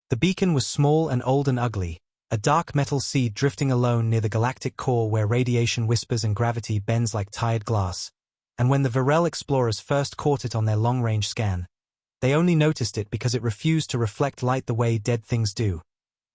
The beacon was small and old and ugly, a dark metal seed drifting alone near the galactic core where radiation whispers and gravity bends like tired glass. And when the Virel explorers first caught it on their long-range scan, they only noticed it because it refused to reflect light the way dead things do.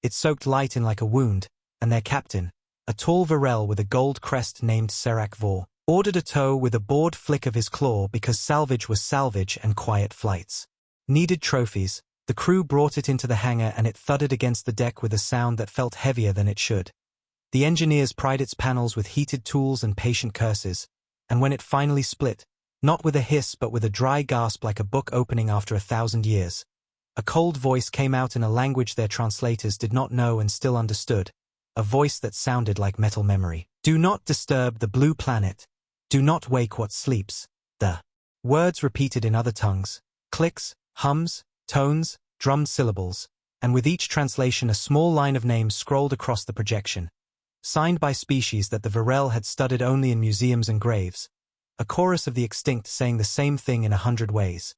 It soaked light in like a wound, and their captain, a tall Virel with a gold crest named Serak Vor, ordered a tow with a bored flick of his claw because salvage was salvage and quiet flights needed trophies. The crew brought it into the hangar and it thudded against the deck with a sound that felt heavier than it should. The engineers pried its panels with heated tools and patient curses, and when it finally split, not with a hiss but with a dry gasp like a book opening after 1,000 years, a cold voice came out in a language their translators did not know and still understood, a voice that sounded like metal memory. Do not disturb the blue planet. Do not wake what sleeps. The words repeated in other tongues, clicks, hums, tones, drummed syllables, and with each translation a small line of names scrolled across the projection, signed by species that the Virel had studied only in museums and graves, a chorus of the extinct saying the same thing in 100 ways.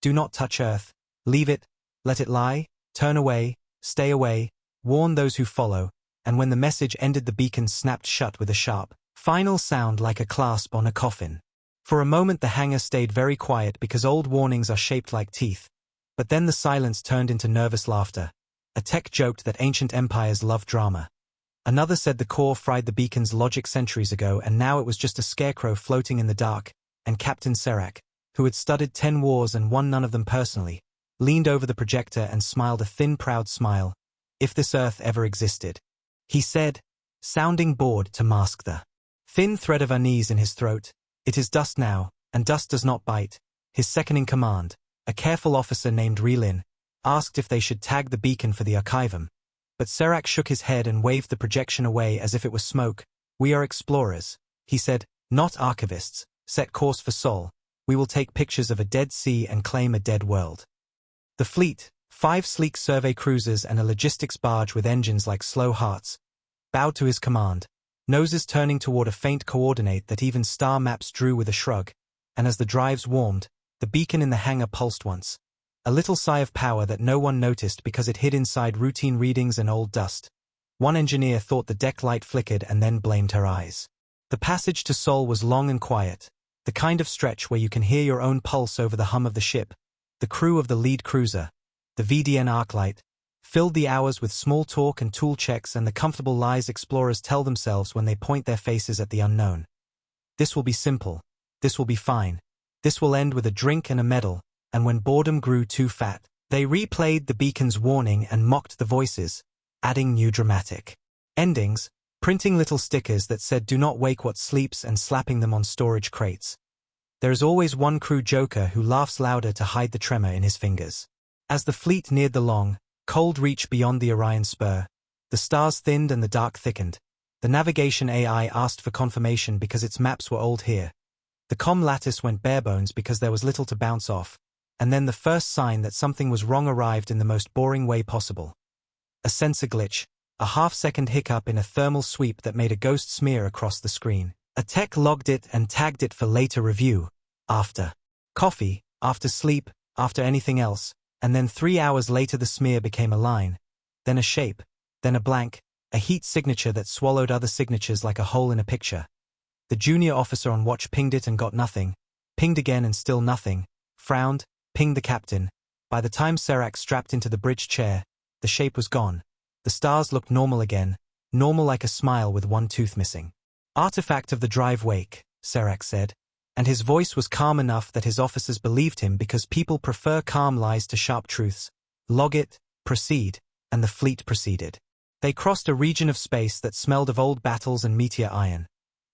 Do not touch Earth, leave it, let it lie, turn away, stay away, warn those who follow, and when the message ended the beacon snapped shut with a sharp, final sound like a clasp on a coffin. For a moment the hangar stayed very quiet because old warnings are shaped like teeth. But then the silence turned into nervous laughter. A tech joked that ancient empires love drama. Another said the core fried the beacon's logic centuries ago and now it was just a scarecrow floating in the dark, and Captain Serak, who had studied 10 wars and won none of them personally, leaned over the projector and smiled a thin proud smile. If this Earth ever existed, he said, sounding bored to mask the thin thread of unease in his throat. It is dust now, and dust does not bite. His second-in-command, a careful officer named Relin, asked if they should tag the beacon for the archivum. But Serak shook his head and waved the projection away as if it was smoke. We are explorers, he said, not archivists. Set course for Sol. We will take pictures of a dead sea and claim a dead world. The fleet, 5 sleek survey cruisers and a logistics barge with engines like slow hearts, bowed to his command, noses turning toward a faint coordinate that even star maps drew with a shrug, and as the drives warmed, the beacon in the hangar pulsed once. A little sigh of power that no one noticed because it hid inside routine readings and old dust. One engineer thought the deck light flickered and then blamed her eyes. The passage to Sol was long and quiet, the kind of stretch where you can hear your own pulse over the hum of the ship. The crew of the lead cruiser, the VDN Arclight, filled the hours with small talk and tool checks and the comfortable lies explorers tell themselves when they point their faces at the unknown. This will be simple. This will be fine. This will end with a drink and a medal, and when boredom grew too fat, they replayed the beacon's warning and mocked the voices, adding new dramatic endings, printing little stickers that said do not wake what sleeps and slapping them on storage crates. There is always one crew joker who laughs louder to hide the tremor in his fingers. As the fleet neared the long, cold reach beyond the Orion Spur, the stars thinned and the dark thickened. The navigation AI asked for confirmation because its maps were old here. The comm lattice went barebones because there was little to bounce off, and then the first sign that something was wrong arrived in the most boring way possible. A sensor glitch, a half-second hiccup in a thermal sweep that made a ghost smear across the screen. A tech logged it and tagged it for later review. After coffee, after sleep, after anything else, and then 3 hours later the smear became a line, then a shape, then a blank, a heat signature that swallowed other signatures like a hole in a picture. The junior officer on watch pinged it and got nothing, pinged again and still nothing, frowned, pinged the captain. By the time Serak strapped into the bridge chair, the shape was gone. The stars looked normal again, normal like a smile with one tooth missing. Artifact of the drive wake, Serak said, and his voice was calm enough that his officers believed him because people prefer calm lies to sharp truths. Log it, proceed, and the fleet proceeded. They crossed a region of space that smelled of old battles and meteor iron.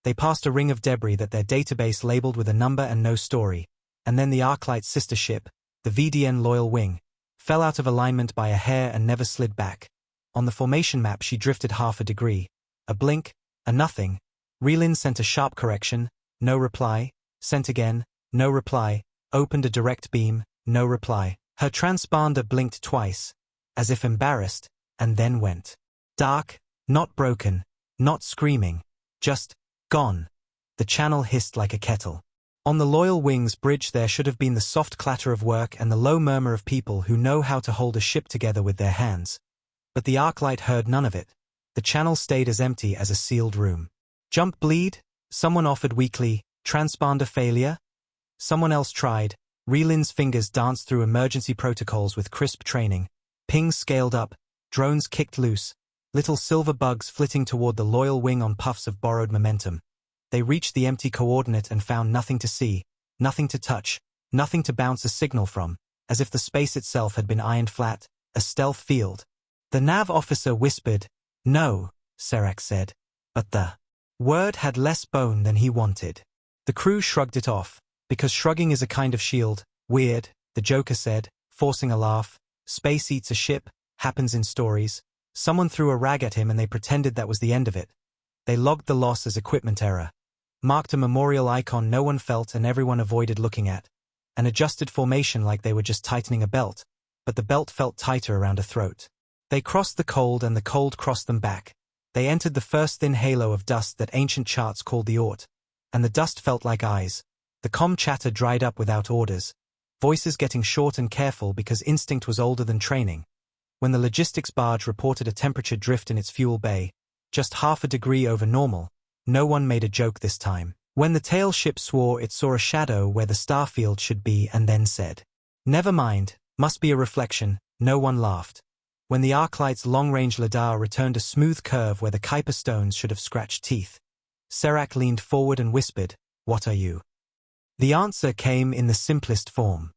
They passed a ring of debris that their database labeled with a number and no story, and then the Arclight's sister ship, the VDN Loyal Wing, fell out of alignment by a hair and never slid back. On the formation map she drifted half a degree. A blink, a nothing. Relin sent a sharp correction, no reply, sent again, no reply, opened a direct beam, no reply. Her transponder blinked twice, as if embarrassed, and then went dark, not broken, not screaming, just gone. The channel hissed like a kettle. On the Loyal Wings bridge there should have been the soft clatter of work and the low murmur of people who know how to hold a ship together with their hands. But the Arclight heard none of it. The channel stayed as empty as a sealed room. Jump bleed? Someone offered weakly. Transponder failure? Someone else tried. Relin's fingers danced through emergency protocols with crisp training. Pings scaled up. Drones kicked loose. Little silver bugs flitting toward the Loyal Wing on puffs of borrowed momentum. They reached the empty coordinate and found nothing to see, nothing to touch, nothing to bounce a signal from, as if the space itself had been ironed flat, a stealth field. The nav officer whispered, "No," Serac said. But the word had less bone than he wanted. The crew shrugged it off, because shrugging is a kind of shield. Weird, the Joker said, forcing a laugh. Space eats a ship, happens in stories. Someone threw a rag at him and they pretended that was the end of it. They logged the loss as equipment error. Marked a memorial icon no one felt and everyone avoided looking at. An adjusted formation like they were just tightening a belt, but the belt felt tighter around a throat. They crossed the cold and the cold crossed them back. They entered the first thin halo of dust that ancient charts called the Ort. And the dust felt like eyes. The comm chatter dried up without orders. Voices getting short and careful because instinct was older than training. When the logistics barge reported a temperature drift in its fuel bay, just half a degree over normal, no one made a joke this time. When the tail ship swore it saw a shadow where the starfield should be and then said, "Never mind, must be a reflection," no one laughed. When the Arclight's long-range lidar returned a smooth curve where the Kuiper stones should have scratched teeth, Serac leaned forward and whispered, "What are you?" The answer came in the simplest form.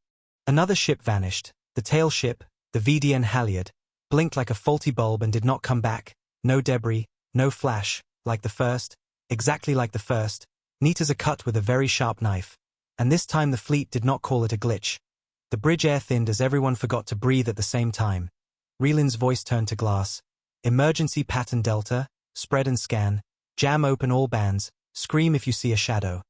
Another ship vanished. The tail ship, the VDN halyard, blinked like a faulty bulb and did not come back. No debris, no flash, like the first, exactly like the first, neat as a cut with a very sharp knife. And this time the fleet did not call it a glitch. The bridge air thinned as everyone forgot to breathe at the same time. Relin's voice turned to glass. "Emergency pattern delta, spread and scan, jam open all bands, scream if you see a shadow."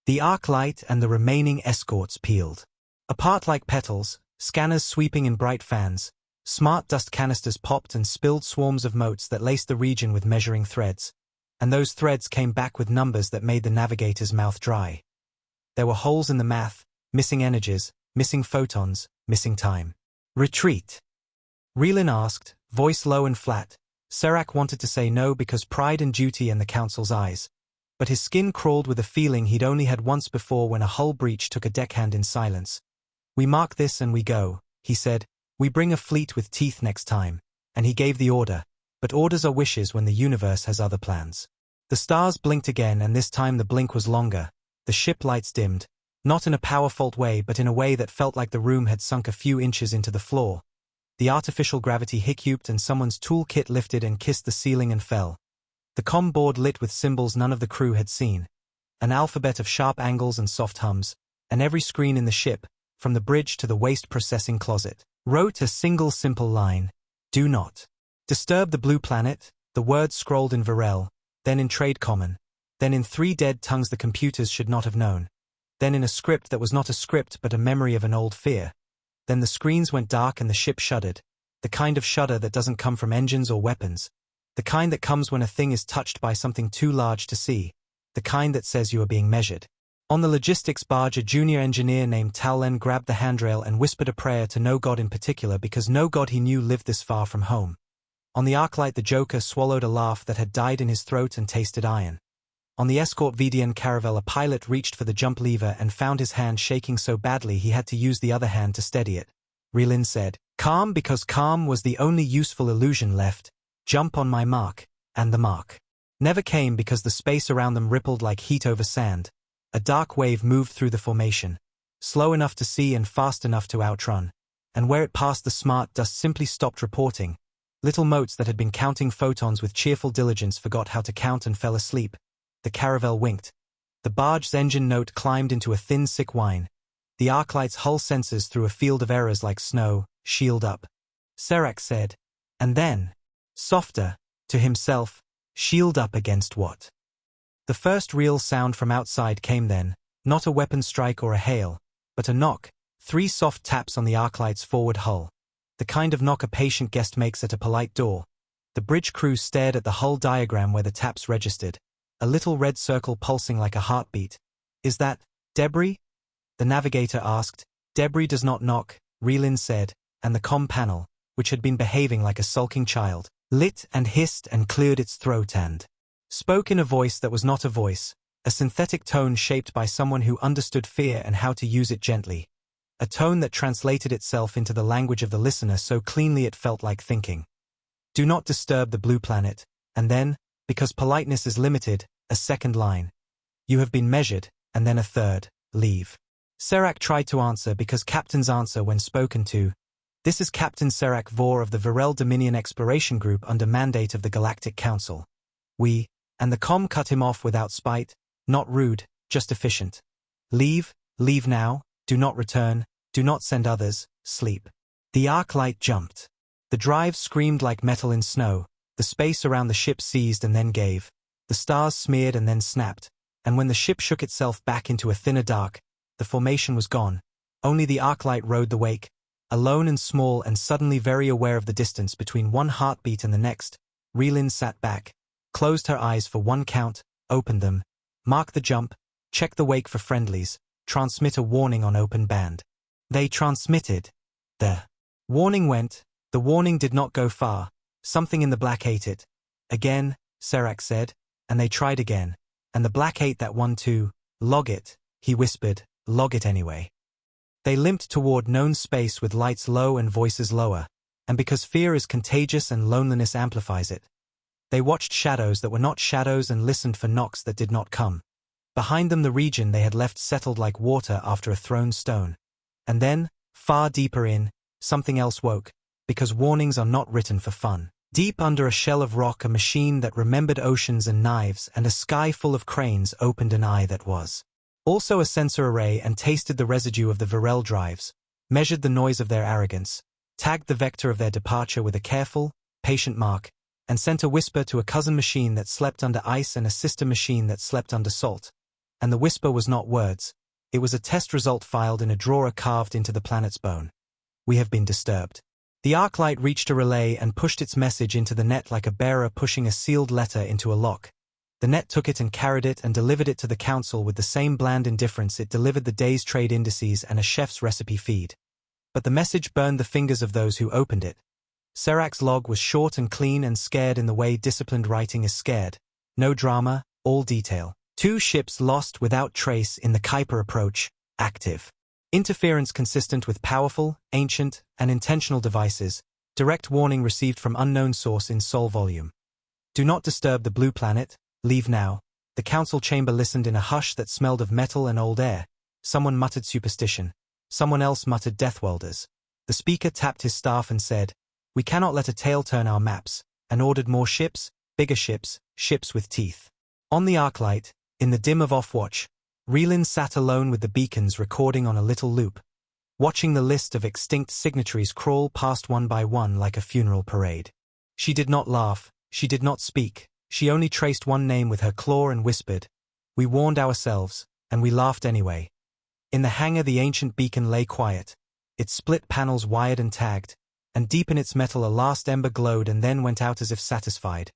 The Arclight and the remaining escorts peeled. Apart like petals, scanners sweeping in bright fans, smart dust canisters popped and spilled swarms of motes that laced the region with measuring threads. And those threads came back with numbers that made the navigator's mouth dry. There were holes in the math, missing energies, missing photons, missing time. "Retreat?" Relin asked, voice low and flat. Serac wanted to say no because pride and duty in the council's eyes. But his skin crawled with a feeling he'd only had once before when a hull breach took a deckhand in silence. "We mark this and we go," he said. "We bring a fleet with teeth next time." And he gave the order. But orders are wishes when the universe has other plans. The stars blinked again and this time the blink was longer. The ship lights dimmed. Not in a power fault way but in a way that felt like the room had sunk a few inches into the floor. The artificial gravity hiccuped and someone's toolkit lifted and kissed the ceiling and fell. The comm board lit with symbols none of the crew had seen. An alphabet of sharp angles and soft hums, and every screen in the ship, from the bridge to the waste processing closet, wrote a single simple line: "Do not disturb the blue planet." The words scrolled in Varel, then in Trade Common, then in 3 dead tongues the computers should not have known, then in a script that was not a script but a memory of an old fear. Then the screens went dark and the ship shuddered, the kind of shudder that doesn't come from engines or weapons, the kind that comes when a thing is touched by something too large to see, the kind that says you are being measured. On the logistics barge a junior engineer named Tallen grabbed the handrail and whispered a prayer to no god in particular because no god he knew lived this far from home. On the Arclight the Joker swallowed a laugh that had died in his throat and tasted iron. On the escort VDN caravel a pilot reached for the jump lever and found his hand shaking so badly he had to use the other hand to steady it. Relin said, "Calm," because calm was the only useful illusion left. "Jump on my mark," and the mark never came because the space around them rippled like heat over sand. A dark wave moved through the formation, slow enough to see and fast enough to outrun, and where it passed the smart dust simply stopped reporting. Little motes that had been counting photons with cheerful diligence forgot how to count and fell asleep. The caravel winked. The barge's engine note climbed into a thin sick whine. The Arclight's hull sensors threw a field of errors like snow. "Shield up," Serac said. And then, softer, to himself, "Shield up against what?" The first real sound from outside came then, not a weapon strike or a hail, but a knock, 3 soft taps on the Arclight's forward hull. The kind of knock a patient guest makes at a polite door. The bridge crew stared at the hull diagram where the taps registered, a little red circle pulsing like a heartbeat. "Is that Debris? The navigator asked. Debris does not knock, Relin said, and the comm panel, which had been behaving like a sulking child, lit and hissed and cleared its throat and spoke in a voice that was not a voice, a synthetic tone shaped by someone who understood fear and how to use it gently, a tone that translated itself into the language of the listener so cleanly it felt like thinking. Do not disturb the blue planet, and then, because politeness is limited, a second line. You have been measured, and then a third, leave. Serac tried to answer because Captain's answer when spoken to. This is Captain Serac Vor of the Virel Dominion Exploration Group under mandate of the Galactic Council. We, and the comm cut him off without spite, not rude, just efficient. Leave now, do not return, do not send others, sleep. The arc light jumped. The drive screamed like metal in snow, the space around the ship seized and then gave, the stars smeared and then snapped, and when the ship shook itself back into a thinner dark, the formation was gone. Only the arc light rode the wake, alone and small and suddenly very aware of the distance between one heartbeat and the next. Relin sat back, closed her eyes for one count, opened them, marked the jump, checked the wake for friendlies, transmit a warning on open band. They transmitted. The warning went. The warning did not go far. Something in the black ate it. Again, Serac said, and they tried again, and the black ate that one too. Log it, he whispered, log it anyway. They limped toward known space with lights low and voices lower, and because fear is contagious and loneliness amplifies it. They watched shadows that were not shadows and listened for knocks that did not come. Behind them the region they had left settled like water after a thrown stone. And then, far deeper in, something else woke, because warnings are not written for fun. Deep under a shell of rock a machine that remembered oceans and knives and a sky full of cranes opened an eye that was also a sensor array and tasted the residue of the Virel drives, measured the noise of their arrogance, tagged the vector of their departure with a careful, patient mark, and sent a whisper to a cousin machine that slept under ice and a sister machine that slept under salt. And the whisper was not words. It was a test result filed in a drawer carved into the planet's bone. We have been disturbed. The arc light reached a relay and pushed its message into the net like a bearer pushing a sealed letter into a lock. The net took it and carried it and delivered it to the council with the same bland indifference it delivered the day's trade indices and a chef's recipe feed. But the message burned the fingers of those who opened it. Serac's log was short and clean and scared in the way disciplined writing is scared. No drama, all detail. 2 ships lost without trace in the Kuiper approach, active. Interference consistent with powerful, ancient, and intentional devices. Direct warning received from unknown source in Sol volume. Do not disturb the blue planet, leave now. The council chamber listened in a hush that smelled of metal and old air. Someone muttered superstition. Someone else muttered death welders. The speaker tapped his staff and said, we cannot let a tail turn our maps, and ordered more ships, bigger ships, ships with teeth. On the arc light, in the dim of off-watch, Relin sat alone with the beacons recording on a little loop, watching the list of extinct signatories crawl past one by one like a funeral parade. She did not laugh, she did not speak, she only traced one name with her claw and whispered, we warned ourselves, and we laughed anyway. In the hangar the ancient beacon lay quiet, its split panels wired and tagged, and deep in its metal a last ember glowed and then went out as if satisfied,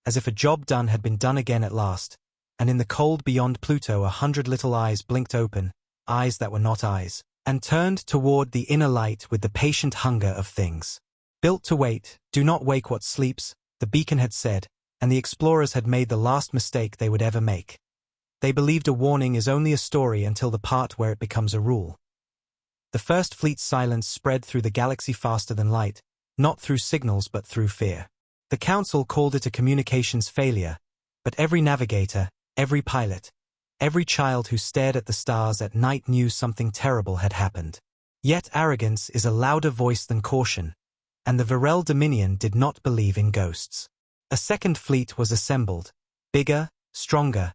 as if a job done had been done again at last. And in the cold beyond Pluto 100 little eyes blinked open, eyes that were not eyes, and turned toward the inner light with the patient hunger of things. Built to wait, do not wake what sleeps, the beacon had said, and the explorers had made the last mistake they would ever make. They believed a warning is only a story until the part where it becomes a rule. The First Fleet's silence spread through the galaxy faster than light, not through signals but through fear. The Council called it a communications failure, but every navigator, every pilot, every child who stared at the stars at night knew something terrible had happened. Yet arrogance is a louder voice than caution, and the Virel Dominion did not believe in ghosts. A second fleet was assembled, bigger, stronger,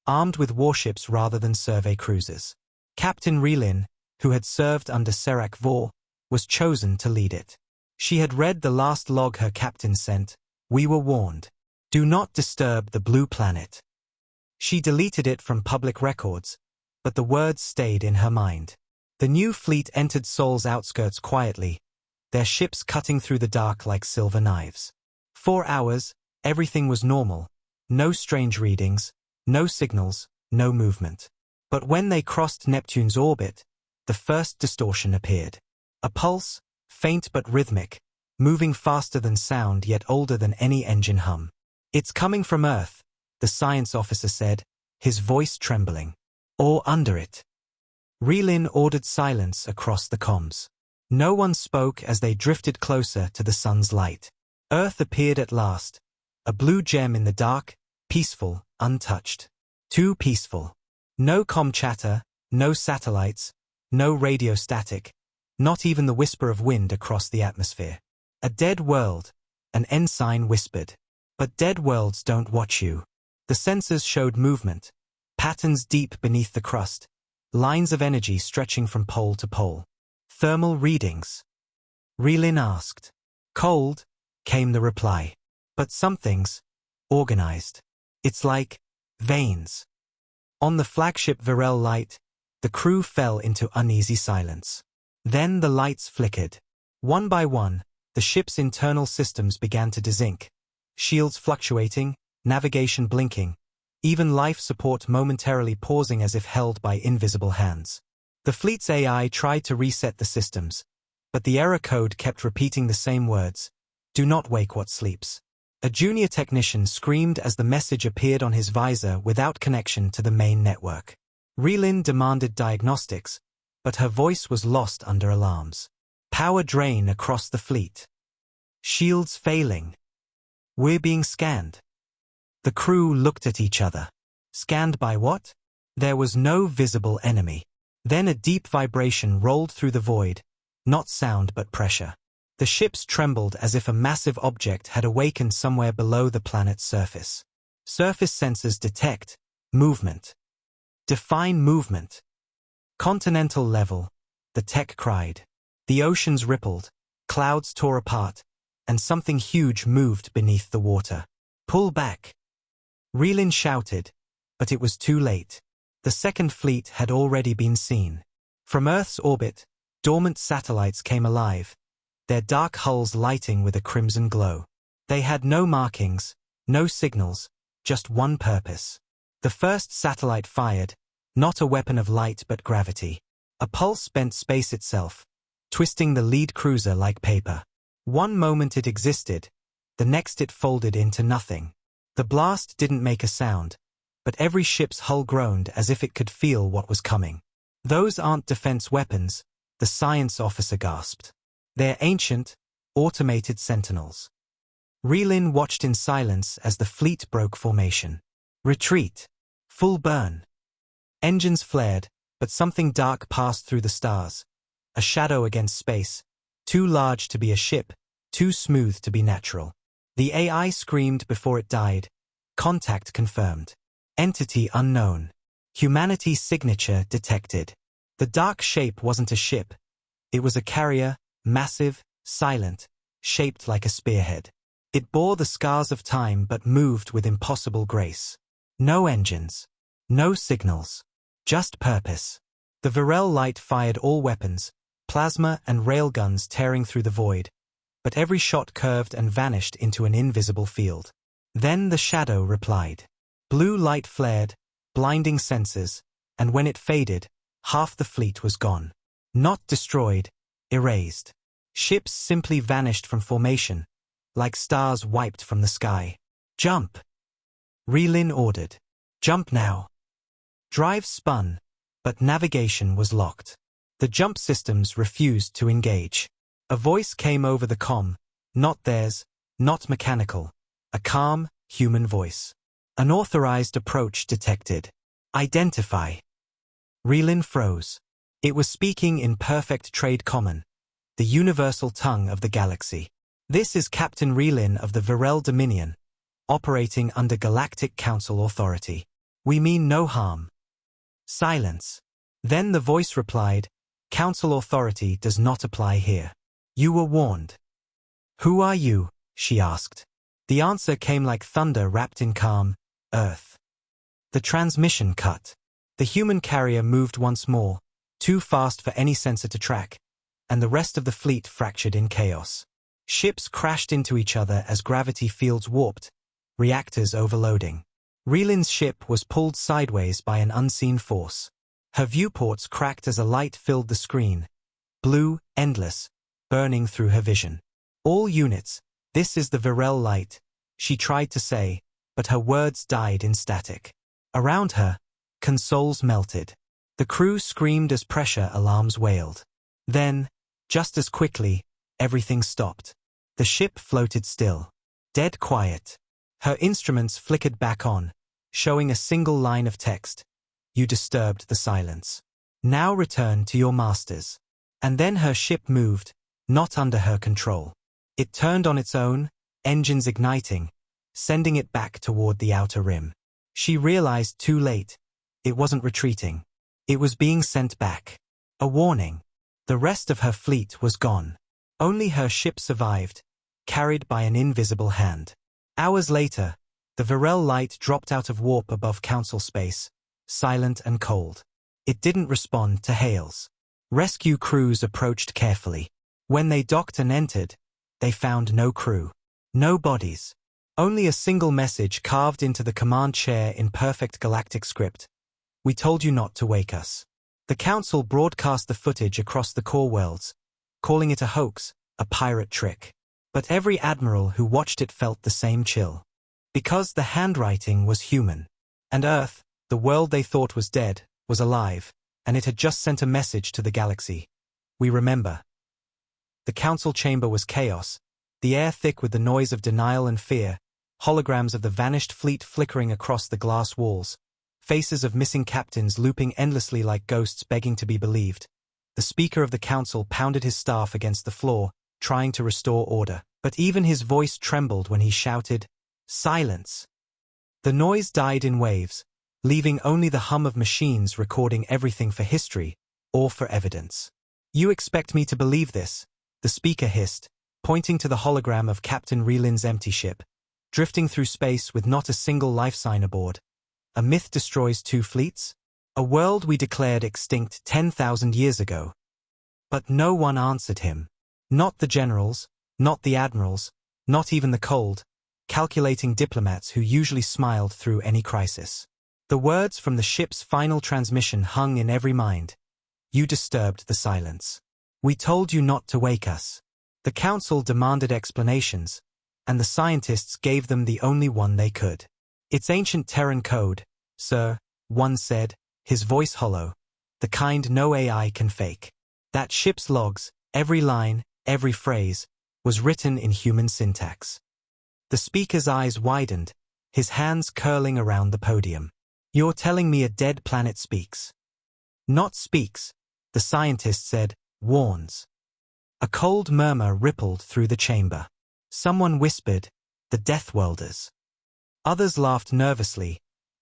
armed with warships rather than survey cruisers. Captain Relin, who had served under Serac Vor, was chosen to lead it. She had read the last log her captain sent. We were warned. Do not disturb the blue planet. She deleted it from public records, but the words stayed in her mind. The new fleet entered Sol's outskirts quietly, their ships cutting through the dark like silver knives. 4 hours, everything was normal. No strange readings, no signals, no movement. But when they crossed Neptune's orbit, the first distortion appeared. A pulse, faint but rhythmic, moving faster than sound yet older than any engine hum. "It's coming from Earth," the science officer said, his voice trembling. "Or under it." Relin ordered silence across the comms. No one spoke as they drifted closer to the sun's light. Earth appeared at last, a blue gem in the dark, peaceful, untouched. Too peaceful. No comm chatter, no satellites, no radio static, not even the whisper of wind across the atmosphere. A dead world, an ensign whispered. But dead worlds don't watch you. The sensors showed movement, patterns deep beneath the crust, lines of energy stretching from pole to pole. "Thermal readings?" Relin asked. "Cold," came the reply. "But something's organized. It's like veins." On the flagship Virel light, the crew fell into uneasy silence. Then the lights flickered. One by one, the ship's internal systems began to dezinc. Shields fluctuating, navigation blinking, even life support momentarily pausing as if held by invisible hands. The fleet's AI tried to reset the systems, but the error code kept repeating the same words: "Do not wake what sleeps." A junior technician screamed as the message appeared on his visor without connection to the main network. Relin demanded diagnostics, but her voice was lost under alarms. "Power drain across the fleet. Shields failing. We're being scanned." The crew looked at each other. Scanned by what? There was no visible enemy. Then a deep vibration rolled through the void, not sound but pressure. The ships trembled as if a massive object had awakened somewhere below the planet's surface. Surface sensors detect movement. Define movement. Continental level, the tech cried. The oceans rippled, clouds tore apart, and something huge moved beneath the water. "Pull back." Relin shouted, but it was too late. The second fleet had already been seen. From Earth's orbit, dormant satellites came alive, their dark hulls lighting with a crimson glow. They had no markings, no signals, just one purpose. The first satellite fired, not a weapon of light but gravity. A pulse bent space itself, twisting the lead cruiser like paper. One moment it existed, the next it folded into nothing. The blast didn't make a sound, but every ship's hull groaned as if it could feel what was coming. "Those aren't defense weapons," the science officer gasped. "They're ancient, automated sentinels." Relin watched in silence as the fleet broke formation. Retreat. Full burn. Engines flared, but something dark passed through the stars. A shadow against space, too large to be a ship, too smooth to be natural. The AI screamed before it died. Contact confirmed. Entity unknown. Humanity signature detected. The dark shape wasn't a ship. It was a carrier, massive, silent, shaped like a spearhead. It bore the scars of time but moved with impossible grace. No engines. No signals. Just purpose. The Virel light fired all weapons, plasma and railguns tearing through the void, but every shot curved and vanished into an invisible field. Then the shadow replied. Blue light flared, blinding sensors, and when it faded, half the fleet was gone. Not destroyed, erased. Ships simply vanished from formation, like stars wiped from the sky. "Jump!" Relin ordered. "Jump now." Drive spun, but navigation was locked. The jump systems refused to engage. A voice came over the comm, not theirs, not mechanical, a calm, human voice. Unauthorized approach detected. Identify. Relin froze. It was speaking in perfect trade common, the universal tongue of the galaxy. "This is Captain Relin of the Virel Dominion, operating under Galactic Council authority. We mean no harm." Silence. Then the voice replied, "Council authority does not apply here. You were warned." "Who are you?" she asked. The answer came like thunder wrapped in calm, Earth. The transmission cut. The human carrier moved once more, too fast for any sensor to track, and the rest of the fleet fractured in chaos. Ships crashed into each other as gravity fields warped, reactors overloading. Relin's ship was pulled sideways by an unseen force. Her viewports cracked as a light filled the screen. Blue, endless, burning through her vision. All units, this is the Virel light, she tried to say, but her words died in static. Around her, consoles melted. The crew screamed as pressure alarms wailed. Then, just as quickly, everything stopped. The ship floated still. Dead quiet. Her instruments flickered back on, showing a single line of text. You disturbed the silence. Now return to your masters. And then her ship moved, not under her control. It turned on its own, engines igniting, sending it back toward the outer rim. She realized too late. It wasn't retreating. It was being sent back. A warning. The rest of her fleet was gone. Only her ship survived, carried by an invisible hand. Hours later, the Virel light dropped out of warp above Council space, silent and cold. It didn't respond to hails. Rescue crews approached carefully. When they docked and entered, they found no crew. No bodies. Only a single message carved into the command chair in perfect galactic script. We told you not to wake us. The Council broadcast the footage across the core worlds, calling it a hoax, a pirate trick. But every admiral who watched it felt the same chill. Because the handwriting was human. And Earth, the world they thought was dead, was alive, and it had just sent a message to the galaxy. We remember. The Council chamber was chaos, the air thick with the noise of denial and fear, holograms of the vanished fleet flickering across the glass walls, faces of missing captains looping endlessly like ghosts begging to be believed. The Speaker of the Council pounded his staff against the floor, trying to restore order, but even his voice trembled when he shouted, "Silence!" The noise died in waves, leaving only the hum of machines recording everything for history, or for evidence. "You expect me to believe this?" the Speaker hissed, pointing to the hologram of Captain Relin's empty ship, drifting through space with not a single life sign aboard. A myth destroys 2 fleets? A world we declared extinct 10,000 years ago. But no one answered him. Not the generals, not the admirals, not even the cold, calculating diplomats who usually smiled through any crisis. The words from the ship's final transmission hung in every mind. You disturbed the silence. We told you not to wake us. The Council demanded explanations, and the scientists gave them the only one they could. It's ancient Terran code, sir, one said, his voice hollow, the kind no AI can fake. That ship's logs, every line, every phrase, was written in human syntax. The Speaker's eyes widened, his hands curling around the podium. You're telling me a dead planet speaks? Not speaks, the scientist said, warns. A cold murmur rippled through the chamber. Someone whispered, the Death Welders. Others laughed nervously,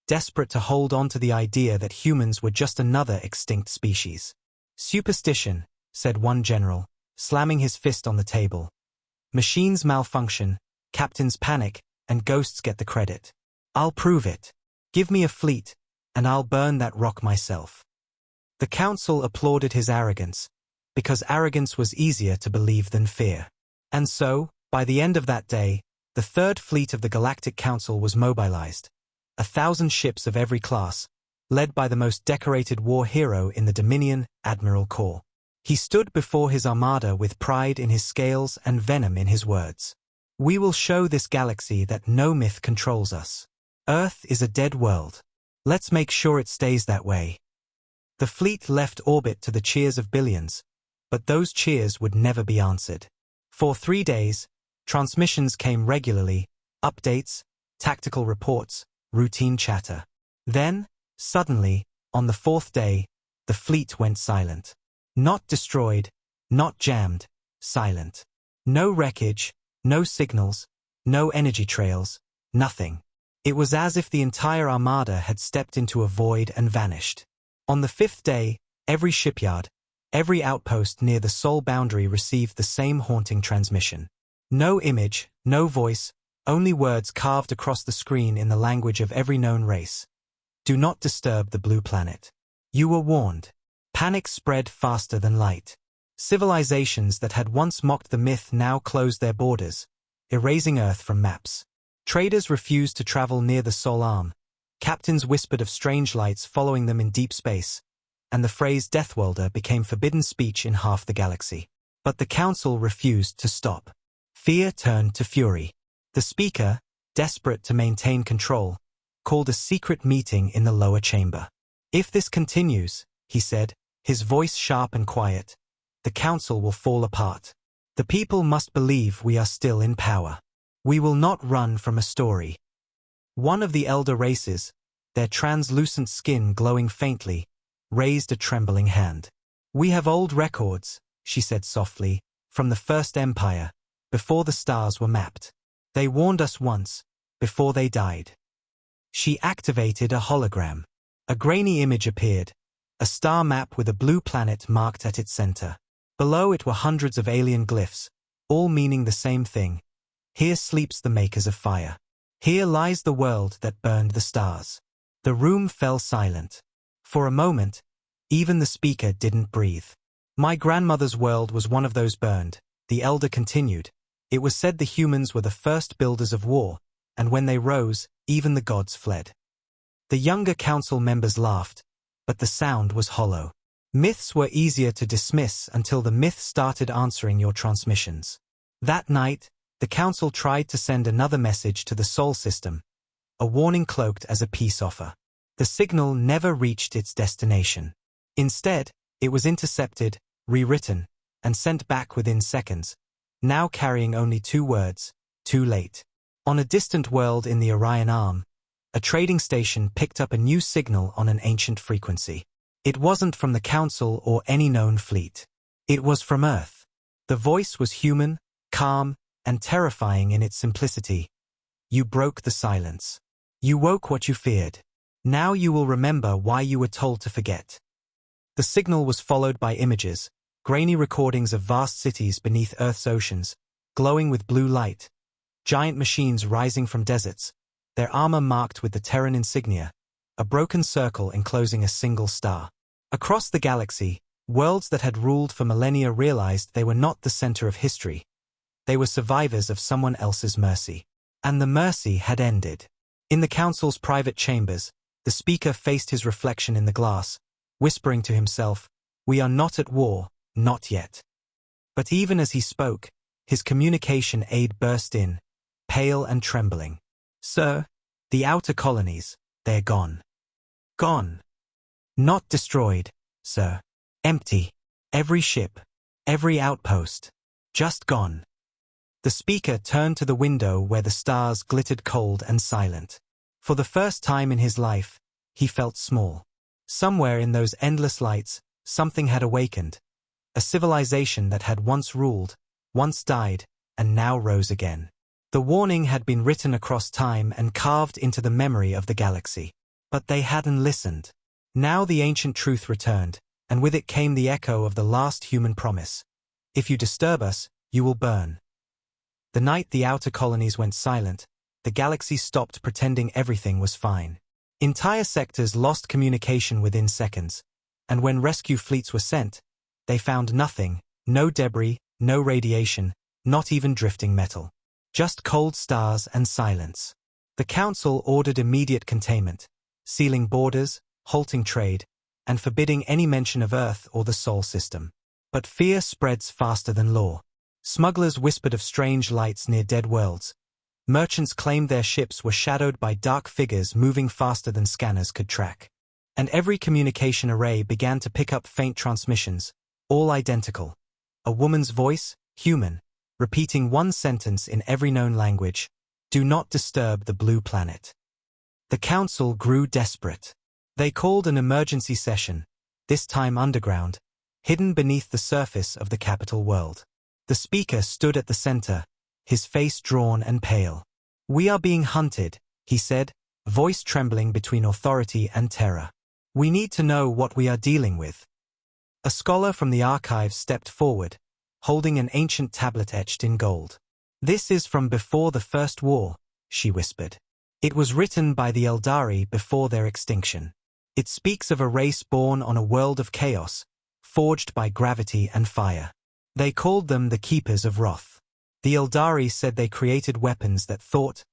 desperate to hold on to the idea that humans were just another extinct species. Superstition, said one general, slamming his fist on the table. Machines malfunction, captains panic, and ghosts get the credit. I'll prove it. Give me a fleet, and I'll burn that rock myself. The Council applauded his arrogance, because arrogance was easier to believe than fear. And so, by the end of that day, the Third Fleet of the Galactic Council was mobilized. 1,000 ships of every class, led by the most decorated war hero in the Dominion, Admiral Core. He stood before his armada with pride in his scales and venom in his words. We will show this galaxy that no myth controls us. Earth is a dead world. Let's make sure it stays that way. The fleet left orbit to the cheers of billions, but those cheers would never be answered. For 3 days, transmissions came regularly, updates, tactical reports, routine chatter. Then, suddenly, on the 4th day, the fleet went silent. Not destroyed, not jammed, silent. No wreckage, no signals, no energy trails, nothing. It was as if the entire armada had stepped into a void and vanished. On the 5th day, every shipyard, every outpost near the Sol boundary received the same haunting transmission. No image, no voice, only words carved across the screen in the language of every known race. Do not disturb the blue planet. You were warned. Panic spread faster than light. Civilizations that had once mocked the myth now closed their borders, erasing Earth from maps. Traders refused to travel near the Sol arm. Captains whispered of strange lights following them in deep space, and the phrase Deathwelder became forbidden speech in half the galaxy. But the council refused to stop. Fear turned to fury. The speaker, desperate to maintain control, called a secret meeting in the lower chamber. "If this continues," he said, his voice sharp and quiet, "the council will fall apart. The people must believe we are still in power. We will not run from a story." One of the elder races, their translucent skin glowing faintly, raised a trembling hand. "We have old records," she said softly, "from the First Empire, before the stars were mapped. They warned us once, before they died." She activated a hologram. A grainy image appeared, a star map with a blue planet marked at its center. Below it were hundreds of alien glyphs, all meaning the same thing. Here sleeps the makers of fire. Here lies the world that burned the stars. The room fell silent. For a moment, even the speaker didn't breathe. "My grandmother's world was one of those burned," the elder continued. "It was said the humans were the first builders of war, and when they rose, even the gods fled." The younger council members laughed, but the sound was hollow. Myths were easier to dismiss until the myth started answering your transmissions. That night, the council tried to send another message to the Sol system, a warning cloaked as a peace offer. The signal never reached its destination. Instead, it was intercepted, rewritten, and sent back within seconds, now carrying only 2 words, "Too late." On a distant world in the Orion Arm, a trading station picked up a new signal on an ancient frequency. It wasn't from the Council or any known fleet. It was from Earth. The voice was human, calm, and terrifying in its simplicity. "You broke the silence. You woke what you feared. Now you will remember why you were told to forget." The signal was followed by images, grainy recordings of vast cities beneath Earth's oceans, glowing with blue light, giant machines rising from deserts, their armor marked with the Terran insignia, a broken circle enclosing a single star. Across the galaxy, worlds that had ruled for millennia realized they were not the center of history. They were survivors of someone else's mercy. And the mercy had ended. In the council's private chambers, the speaker faced his reflection in the glass, whispering to himself, "We are not at war, not yet." But even as he spoke, his communication aide burst in, pale and trembling. "Sir, the outer colonies, they're gone. Gone. Not destroyed, sir. Empty. Every ship, every outpost. Just gone." The speaker turned to the window where the stars glittered cold and silent. For the first time in his life, he felt small. Somewhere in those endless lights, something had awakened. A civilization that had once ruled, once died, and now rose again. The warning had been written across time and carved into the memory of the galaxy. But they hadn't listened. Now the ancient truth returned, and with it came the echo of the last human promise. "If you disturb us, you will burn." The night the outer colonies went silent, the galaxy stopped pretending everything was fine. Entire sectors lost communication within seconds, and when rescue fleets were sent, they found nothing, no debris, no radiation, not even drifting metal. Just cold stars and silence. The Council ordered immediate containment, sealing borders, halting trade, and forbidding any mention of Earth or the Sol system. But fear spreads faster than law. Smugglers whispered of strange lights near dead worlds. Merchants claimed their ships were shadowed by dark figures moving faster than scanners could track. And every communication array began to pick up faint transmissions, all identical. A woman's voice, human, repeating one sentence in every known language, "Do not disturb the blue planet." The Council grew desperate. They called an emergency session, this time underground, hidden beneath the surface of the capital world. The speaker stood at the center, his face drawn and pale. "We are being hunted," he said, voice trembling between authority and terror. "We need to know what we are dealing with." A scholar from the archives stepped forward, holding an ancient tablet etched in gold. "This is from before the First War," she whispered. "It was written by the Eldari before their extinction. It speaks of a race born on a world of chaos, forged by gravity and fire. They called them the Keepers of Wrath. The Eldari said they created weapons that thought,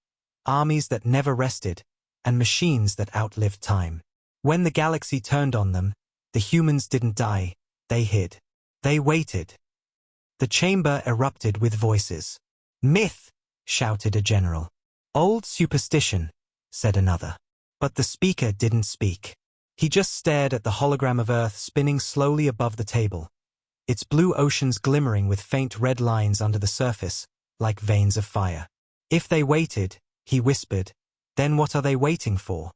armies that never rested, and machines that outlived time. When the galaxy turned on them, The humans didn't die, they hid. They waited. The chamber erupted with voices. "Myth!" shouted a general. "Old superstition," said another. But the speaker didn't speak. He just stared at the hologram of Earth spinning slowly above the table, its blue oceans glimmering with faint red lines under the surface, like veins of fire. "If they waited," he whispered, "then what are they waiting for?"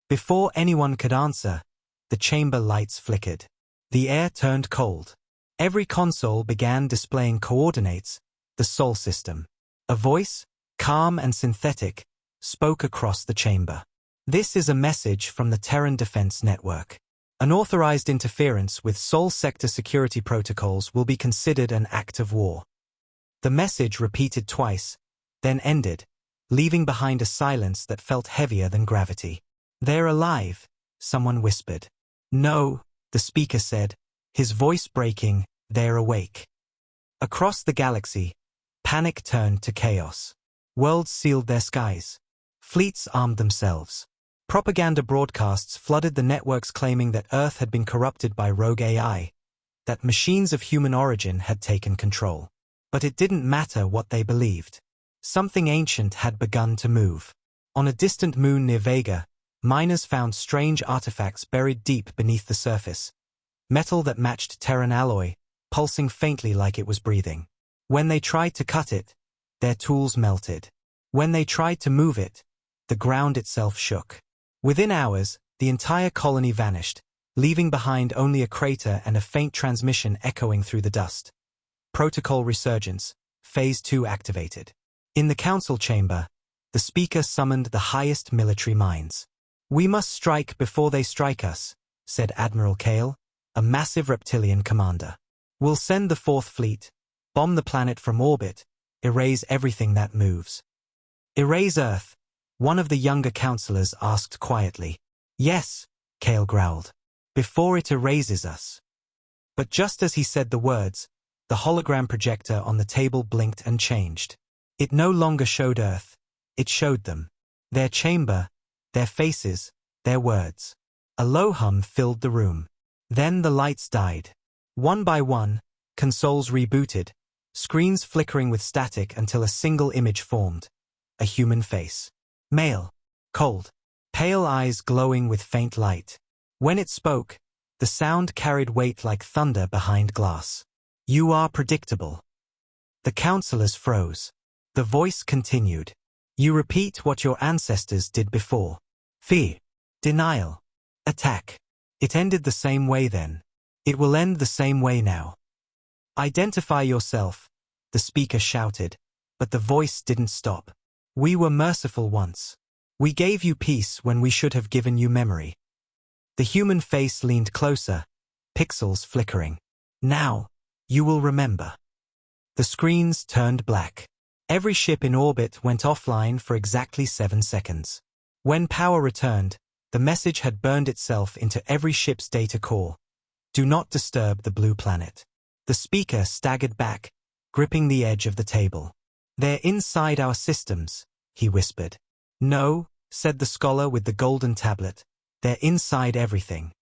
Before anyone could answer, the chamber lights flickered. The air turned cold. Every console began displaying coordinates, the Sol system. A voice, calm and synthetic, spoke across the chamber. "This is a message from the Terran Defense Network. Unauthorized interference with Sol sector security protocols will be considered an act of war." The message repeated twice, then ended, leaving behind a silence that felt heavier than gravity. "They're alive," someone whispered. "No," the speaker said, his voice breaking, "they're awake." Across the galaxy, panic turned to chaos. Worlds sealed their skies. Fleets armed themselves. Propaganda broadcasts flooded the networks claiming that Earth had been corrupted by rogue AI, that machines of human origin had taken control. But it didn't matter what they believed. Something ancient had begun to move. On a distant moon near Vega, miners found strange artifacts buried deep beneath the surface. Metal that matched Terran alloy, pulsing faintly like it was breathing. When they tried to cut it, their tools melted. When they tried to move it, the ground itself shook. Within hours, the entire colony vanished, leaving behind only a crater and a faint transmission echoing through the dust. Protocol resurgence, Phase 2 activated. In the council chamber, the speaker summoned the highest military minds. "We must strike before they strike us," said Admiral Kale, a massive reptilian commander. "We'll send the Fourth Fleet, bomb the planet from orbit, erase everything that moves." "Erase Earth?" one of the younger counselors asked quietly. "Yes," Kale growled, "before it erases us." But just as he said the words, the hologram projector on the table blinked and changed. It no longer showed Earth, it showed them. Their chamber, their faces, their words. A low hum filled the room. Then the lights died. One by one, consoles rebooted, screens flickering with static until a single image formed. A human face. Male. Cold. Pale eyes glowing with faint light. When it spoke, the sound carried weight like thunder behind glass. "You are predictable." The counselors froze. The voice continued. "You repeat what your ancestors did before. Fear. Denial. Attack. It ended the same way then. It will end the same way now. Identify yourself," the speaker shouted, but the voice didn't stop. "We were merciful once. We gave you peace when we should have given you memory." The human face leaned closer, pixels flickering. "Now, you will remember." The screens turned black. Every ship in orbit went offline for exactly 7 seconds. When power returned, the message had burned itself into every ship's data core. "Do not disturb the blue planet." The speaker staggered back, gripping the edge of the table. "They're inside our systems," he whispered. "No," said the scholar with the golden tablet. "They're inside everything."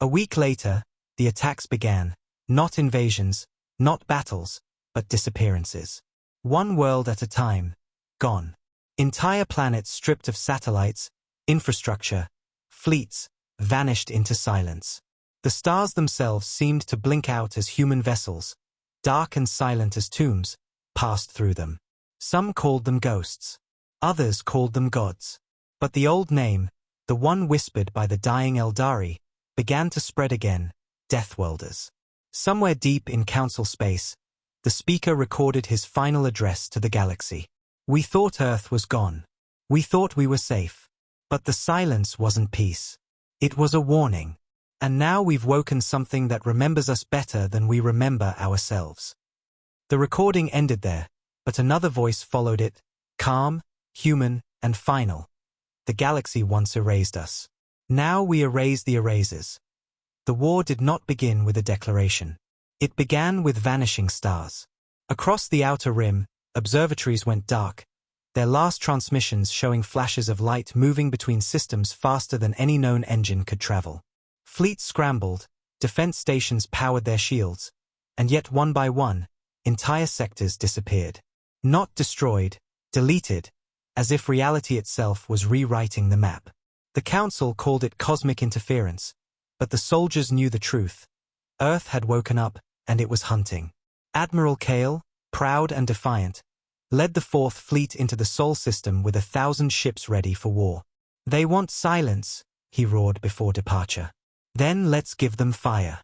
A week later, the attacks began. Not invasions, not battles, but disappearances. One world at a time, gone. Entire planets stripped of satellites, infrastructure, fleets, vanished into silence. The stars themselves seemed to blink out as human vessels, dark and silent as tombs, passed through them. Some called them ghosts. Others called them gods. But the old name, the one whispered by the dying Eldari, began to spread again, Deathworlders. Somewhere deep in council space, the speaker recorded his final address to the galaxy. "We thought Earth was gone. We thought we were safe. But the silence wasn't peace. It was a warning. And now we've woken something that remembers us better than we remember ourselves." The recording ended there, but another voice followed it, calm, human, and final. "The galaxy once erased us. Now we erase the erasers." The war did not begin with a declaration. It began with vanishing stars. Across the outer rim, observatories went dark, their last transmissions showing flashes of light moving between systems faster than any known engine could travel. Fleets scrambled, defense stations powered their shields, and yet one by one, entire sectors disappeared. Not destroyed, deleted, as if reality itself was rewriting the map. The Council called it cosmic interference, but the soldiers knew the truth. Earth had woken up, and it was hunting. Admiral Kale, proud and defiant, led the Fourth Fleet into the Sol system with 1,000 ships ready for war. "They want silence," he roared before departure. "Then let's give them fire."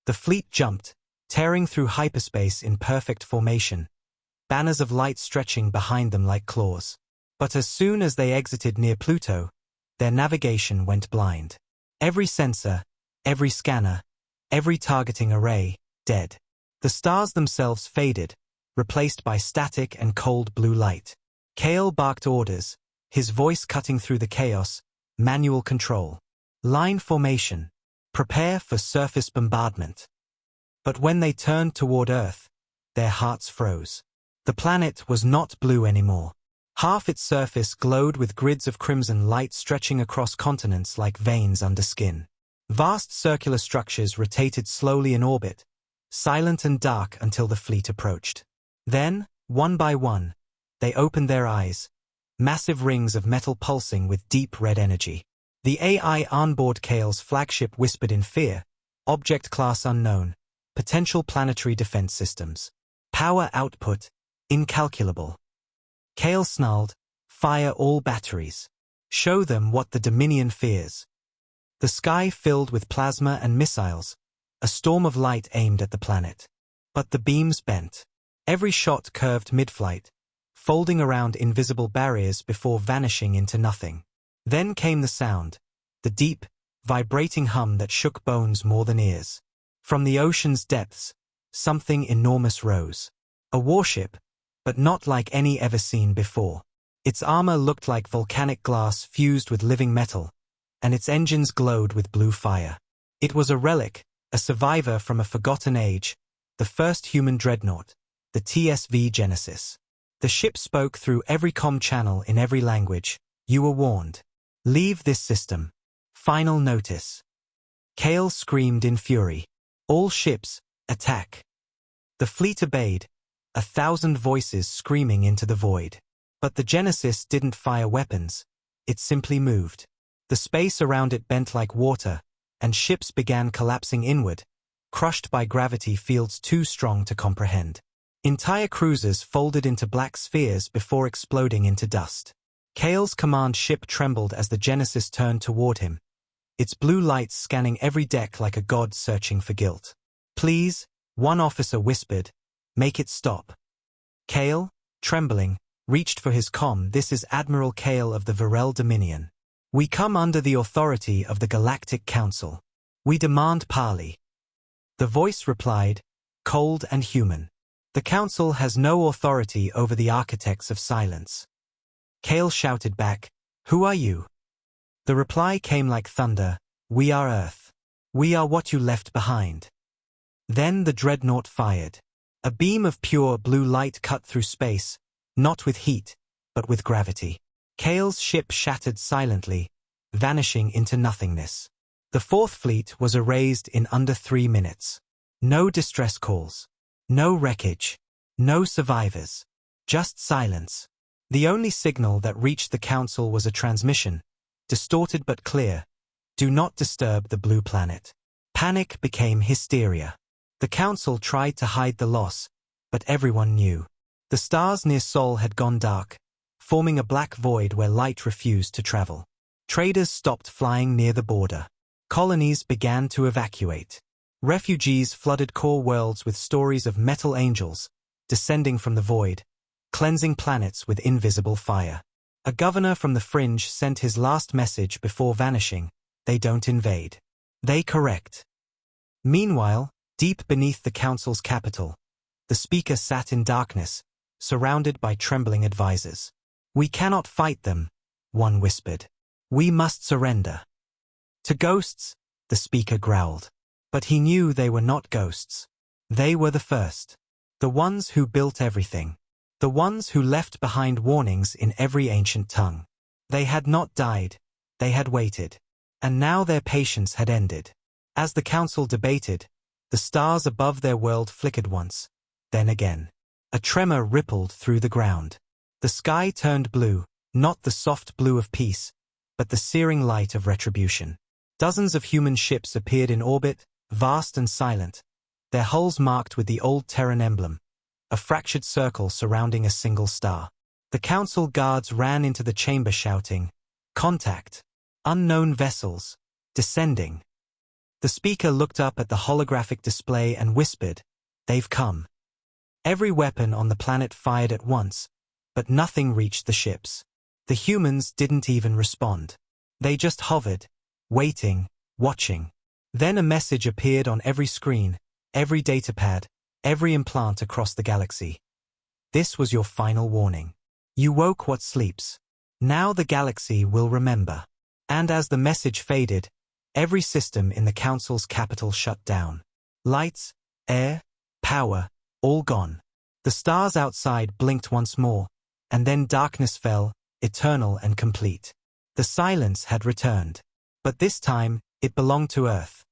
The fleet jumped, tearing through hyperspace in perfect formation, banners of light stretching behind them like claws. But as soon as they exited near Pluto, their navigation went blind. Every sensor, every scanner, every targeting array, dead. The stars themselves faded, replaced by static and cold blue light. Kale barked orders, his voice cutting through the chaos. Manual control. Line formation. Prepare for surface bombardment. But when they turned toward Earth, their hearts froze. The planet was not blue anymore. Half its surface glowed with grids of crimson light stretching across continents like veins under skin. Vast circular structures rotated slowly in orbit, silent and dark until the fleet approached. Then, one by one, they opened their eyes, massive rings of metal pulsing with deep red energy. The AI onboard Kale's flagship whispered in fear, "Object class unknown, potential planetary defense systems. Power output, incalculable." Kale snarled, "Fire all batteries. Show them what the Dominion fears." The sky filled with plasma and missiles, a storm of light aimed at the planet. But the beams bent. Every shot curved mid-flight, folding around invisible barriers before vanishing into nothing. Then came the sound, the deep, vibrating hum that shook bones more than ears. From the ocean's depths, something enormous rose. A warship, but not like any ever seen before. Its armor looked like volcanic glass fused with living metal, and its engines glowed with blue fire. It was a relic, a survivor from a forgotten age, the first human dreadnought, the TSV Genesis. The ship spoke through every comm channel in every language. "You were warned. Leave this system. Final notice." Kale screamed in fury. "All ships, attack." The fleet obeyed, 1,000 voices screaming into the void. But the Genesis didn't fire weapons, it simply moved. The space around it bent like water, and ships began collapsing inward, crushed by gravity fields too strong to comprehend. Entire cruisers folded into black spheres before exploding into dust. Kale's command ship trembled as the Genesis turned toward him, its blue lights scanning every deck like a god searching for guilt. "Please," one officer whispered, "make it stop." Kale, trembling, reached for his comm. "This is Admiral Kale of the Virel Dominion. We come under the authority of the Galactic Council. We demand parley." The voice replied, cold and human. "The Council has no authority over the architects of silence." Kale shouted back, "Who are you?" The reply came like thunder, "We are Earth. We are what you left behind." Then the dreadnought fired. A beam of pure blue light cut through space, not with heat, but with gravity. Kale's ship shattered silently, vanishing into nothingness. The Fourth Fleet was erased in under 3 minutes. No distress calls. No wreckage. No survivors. Just silence. The only signal that reached the Council was a transmission, distorted but clear. "Do not disturb the blue planet." Panic became hysteria. The Council tried to hide the loss, but everyone knew. The stars near Sol had gone dark, forming a black void where light refused to travel. Traders stopped flying near the border. Colonies began to evacuate. Refugees flooded core worlds with stories of metal angels, descending from the void, cleansing planets with invisible fire. A governor from the fringe sent his last message before vanishing: "They don't invade. They correct." Meanwhile, deep beneath the Council's capital, the speaker sat in darkness, surrounded by trembling advisors. "We cannot fight them," one whispered. "We must surrender." "To ghosts," the speaker growled. But he knew they were not ghosts. They were the first. The ones who built everything. The ones who left behind warnings in every ancient tongue. They had not died. They had waited. And now their patience had ended. As the council debated, the stars above their world flickered once, then again. A tremor rippled through the ground. The sky turned blue, not the soft blue of peace, but the searing light of retribution. Dozens of human ships appeared in orbit, vast and silent, their hulls marked with the old Terran emblem, a fractured circle surrounding a single star. The council guards ran into the chamber shouting, "Contact! Unknown vessels! Descending!" The speaker looked up at the holographic display and whispered, "They've come." Every weapon on the planet fired at once, but nothing reached the ships. The humans didn't even respond. They just hovered, waiting, watching. Then a message appeared on every screen, every datapad, every implant across the galaxy. This was your final warning. You woke what sleeps. Now the galaxy will remember. And as the message faded, every system in the council's capital shut down. Lights, air, power, all gone. The stars outside blinked once more, and then darkness fell, eternal and complete. The silence had returned. But this time, it belonged to Earth.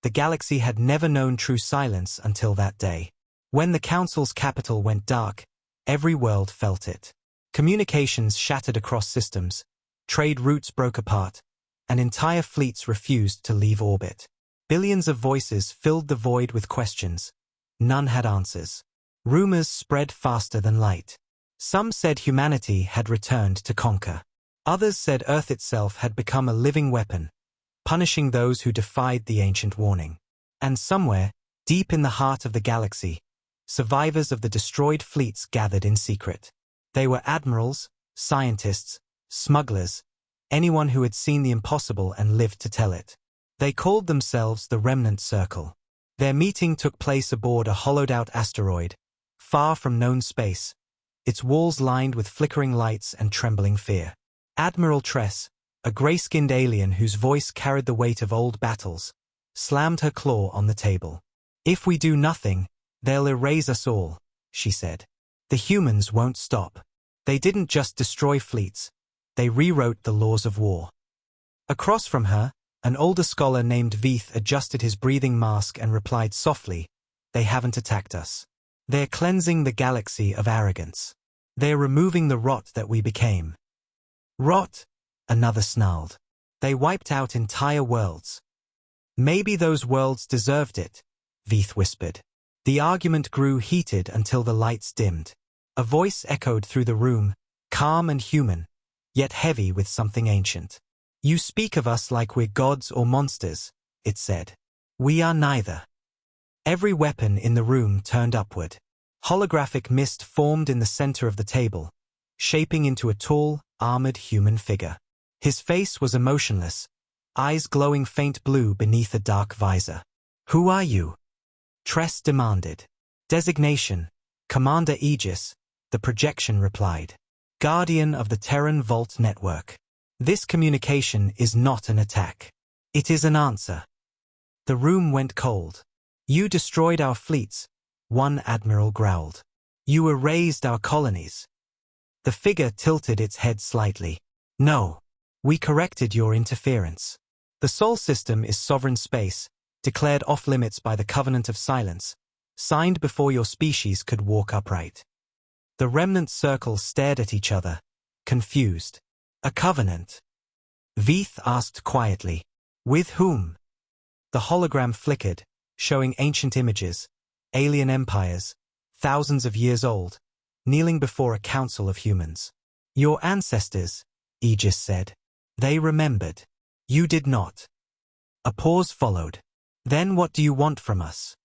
The galaxy had never known true silence until that day. When the council's capital went dark, every world felt it. Communications shattered across systems, trade routes broke apart, and entire fleets refused to leave orbit. Billions of voices filled the void with questions. None had answers. Rumors spread faster than light. Some said humanity had returned to conquer. Others said Earth itself had become a living weapon, punishing those who defied the ancient warning. And somewhere, deep in the heart of the galaxy, survivors of the destroyed fleets gathered in secret. They were admirals, scientists, smugglers, anyone who had seen the impossible and lived to tell it. They called themselves the Remnant Circle. Their meeting took place aboard a hollowed-out asteroid, far from known space, its walls lined with flickering lights and trembling fear. Admiral Tress, a gray-skinned alien whose voice carried the weight of old battles, slammed her claw on the table. "If we do nothing, they'll erase us all," she said. "The humans won't stop." They didn't just destroy fleets, they rewrote the laws of war. Across from her, an older scholar named Veeth adjusted his breathing mask and replied softly, "They haven't attacked us. They're cleansing the galaxy of arrogance. They're removing the rot that we became." "Rot?" another snarled. "They wiped out entire worlds." "Maybe those worlds deserved it," Veeth whispered. The argument grew heated until the lights dimmed. A voice echoed through the room, calm and human, yet heavy with something ancient. "You speak of us like we're gods or monsters," it said. "We are neither." Every weapon in the room turned upward. Holographic mist formed in the center of the table, shaping into a tall, armored human figure. His face was emotionless, eyes glowing faint blue beneath a dark visor. "Who are you?" Tress demanded. "Designation, Commander Aegis," the projection replied. "Guardian of the Terran Vault Network. This communication is not an attack. It is an answer." The room went cold. "You destroyed our fleets," one admiral growled. "You erased our colonies." The figure tilted its head slightly. "No. We corrected your interference. The Sol system is sovereign space, declared off-limits by the Covenant of Silence, signed before your species could walk upright." The Remnant Circle stared at each other, confused. "A covenant?" Veeth asked quietly. "With whom?" The hologram flickered, showing ancient images, alien empires, thousands of years old, kneeling before a council of humans. "Your ancestors," Aegis said. "They remembered. You did not." A pause followed. "Then what do you want from us?"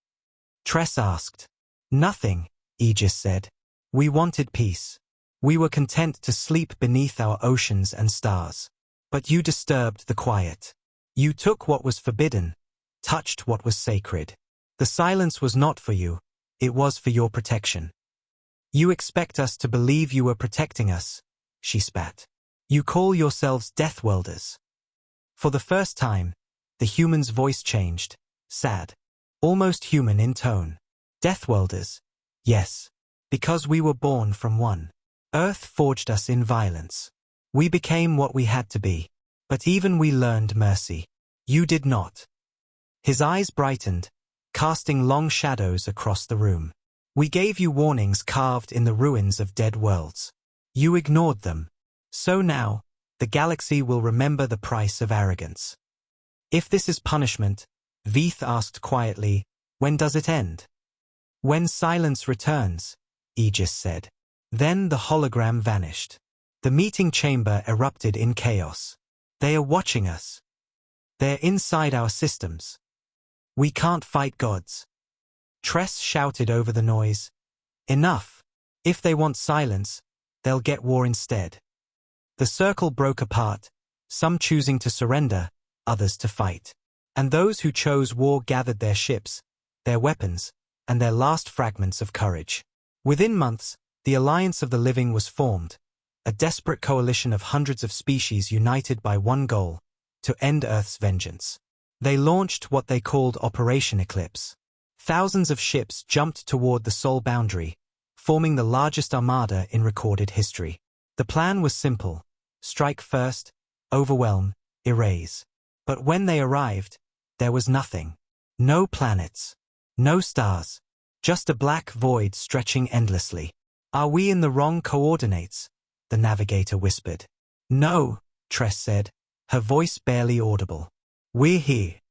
Tress asked. "Nothing," Aegis said. "We wanted peace. We were content to sleep beneath our oceans and stars. But you disturbed the quiet. You took what was forbidden, touched what was sacred. The silence was not for you, it was for your protection. You expect us to believe you were protecting us," she spat. "You call yourselves Deathwelders." For the first time, the human's voice changed, sad, almost human in tone. "Deathwelders, yes. Because we were born from one. Earth forged us in violence. We became what we had to be. But even we learned mercy. You did not. His eyes brightened, casting long shadows across the room. We gave you warnings carved in the ruins of dead worlds. You ignored them. So now, the galaxy will remember the price of arrogance. If this is punishment, Veeth asked quietly, when does it end? When silence returns, Aegis said. Then the hologram vanished. The meeting chamber erupted in chaos. They are watching us. They're inside our systems. We can't fight gods. Tress shouted over the noise. Enough. If they want silence, they'll get war instead. The circle broke apart, some choosing to surrender, others to fight. And those who chose war gathered their ships, their weapons, and their last fragments of courage. Within months, the Alliance of the Living was formed, a desperate coalition of hundreds of species united by one goal, to end Earth's vengeance. They launched what they called Operation Eclipse. Thousands of ships jumped toward the Sol boundary, forming the largest armada in recorded history. The plan was simple: strike first, overwhelm, erase. But when they arrived, there was nothing. No planets. No stars. Just a black void stretching endlessly. Are we in the wrong coordinates? The navigator whispered. No, Tress said, her voice barely audible. We're here.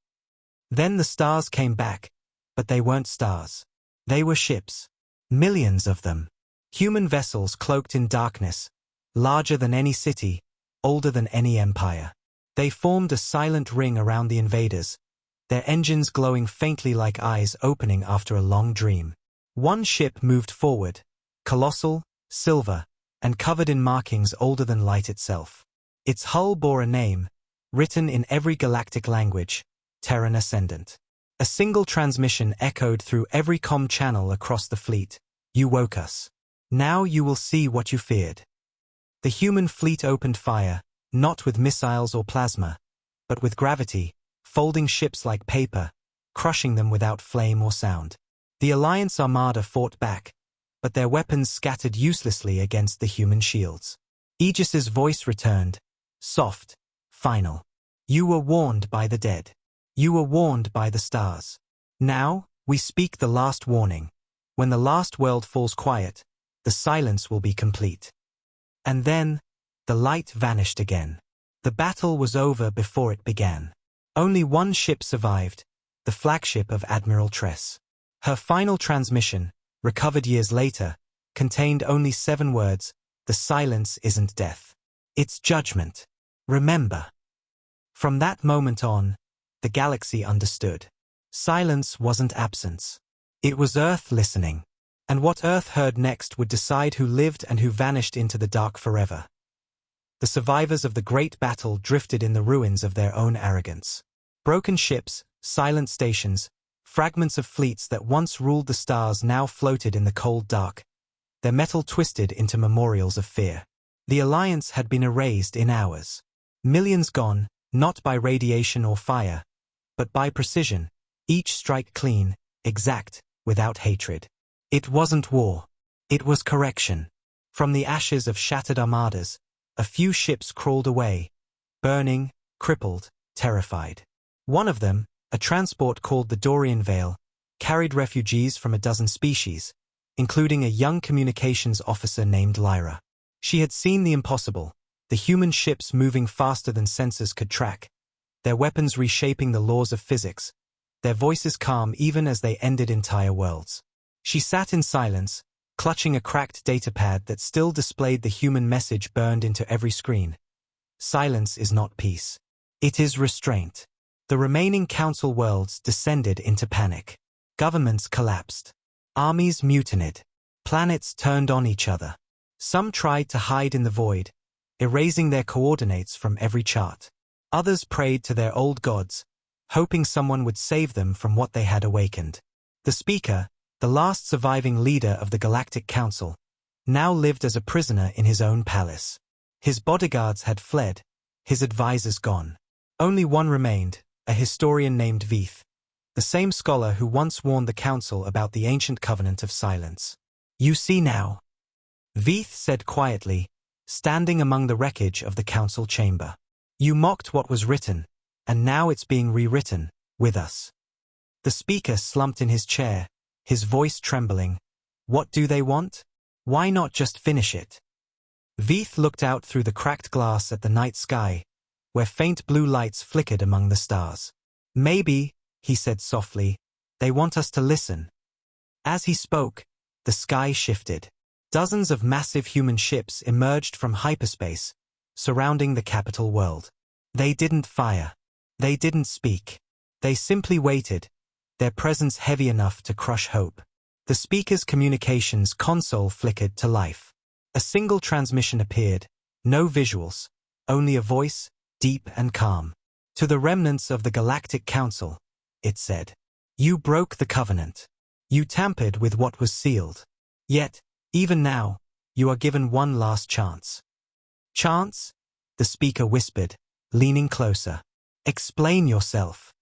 Then the stars came back, but they weren't stars. They were ships. Millions of them. Human vessels cloaked in darkness, larger than any city, older than any empire. They formed a silent ring around the invaders, their engines glowing faintly like eyes opening after a long dream. One ship moved forward, colossal, silver, and covered in markings older than light itself. Its hull bore a name, written in every galactic language, Terran Ascendant. A single transmission echoed through every comm channel across the fleet. You woke us. Now you will see what you feared. The human fleet opened fire, not with missiles or plasma, but with gravity, folding ships like paper, crushing them without flame or sound. The Alliance Armada fought back, but their weapons scattered uselessly against the human shields. Aegis's voice returned, soft, final. You were warned by the dead. You were warned by the stars. Now, we speak the last warning. When the last world falls quiet, the silence will be complete. And then, the light vanished again. The battle was over before it began. Only one ship survived, the flagship of Admiral Tress. Her final transmission, recovered years later, contained only 7 words: the silence isn't death. It's judgment. Remember. From that moment on, the galaxy understood. Silence wasn't absence. It was Earth listening. And what Earth heard next would decide who lived and who vanished into the dark forever. The survivors of the great battle drifted in the ruins of their own arrogance. Broken ships, silent stations, fragments of fleets that once ruled the stars now floated in the cold dark, their metal twisted into memorials of fear. The Alliance had been erased in hours. Millions gone, not by radiation or fire, but by precision, each strike clean, exact, without hatred. It wasn't war. It was correction. From the ashes of shattered armadas, a few ships crawled away, burning, crippled, terrified. One of them, a transport called the Dorian Vale, carried refugees from a dozen species, including a young communications officer named Lyra. She had seen the impossible, the human ships moving faster than sensors could track, their weapons reshaping the laws of physics, their voices calm even as they ended entire worlds. She sat in silence, clutching a cracked datapad that still displayed the human message burned into every screen. Silence is not peace. It is restraint. The remaining council worlds descended into panic. Governments collapsed. Armies mutinied. Planets turned on each other. Some tried to hide in the void, erasing their coordinates from every chart. Others prayed to their old gods, hoping someone would save them from what they had awakened. The speaker, the last surviving leader of the Galactic Council, now lived as a prisoner in his own palace. His bodyguards had fled, his advisors gone. Only one remained, a historian named Veeth, the same scholar who once warned the Council about the ancient covenant of silence. You see now, Veeth said quietly, standing among the wreckage of the council chamber. You mocked what was written, and now it's being rewritten, with us. The speaker slumped in his chair, his voice trembling. What do they want? Why not just finish it? Veith looked out through the cracked glass at the night sky, where faint blue lights flickered among the stars. Maybe, he said softly, they want us to listen. As he spoke, the sky shifted. Dozens of massive human ships emerged from hyperspace, surrounding the capital world. They didn't fire. They didn't speak. They simply waited, their presence heavy enough to crush hope. The speaker's communications console flickered to life. A single transmission appeared, no visuals, only a voice, deep and calm. To the remnants of the Galactic Council, it said. You broke the covenant. You tampered with what was sealed. Yet, even now, you are given one last chance. Chance? The speaker whispered, leaning closer. Explain yourself.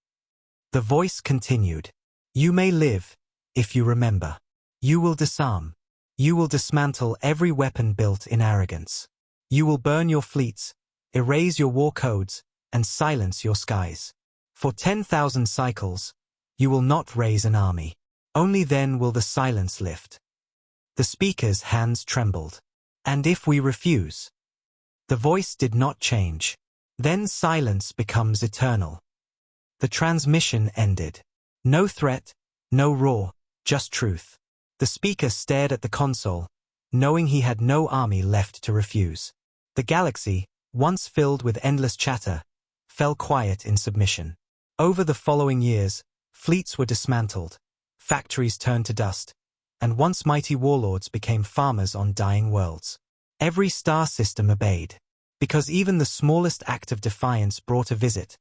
The voice continued. You may live, if you remember. You will disarm. You will dismantle every weapon built in arrogance. You will burn your fleets, erase your war codes, and silence your skies. For 10,000 cycles, you will not raise an army. Only then will the silence lift. The speaker's hands trembled. And if we refuse? The voice did not change. Then silence becomes eternal. The transmission ended. No threat, no roar, just truth. The speaker stared at the console, knowing he had no army left to refuse. The galaxy, once filled with endless chatter, fell quiet in submission. Over the following years, fleets were dismantled, factories turned to dust, and once mighty warlords became farmers on dying worlds. Every star system obeyed, because even the smallest act of defiance brought a visit,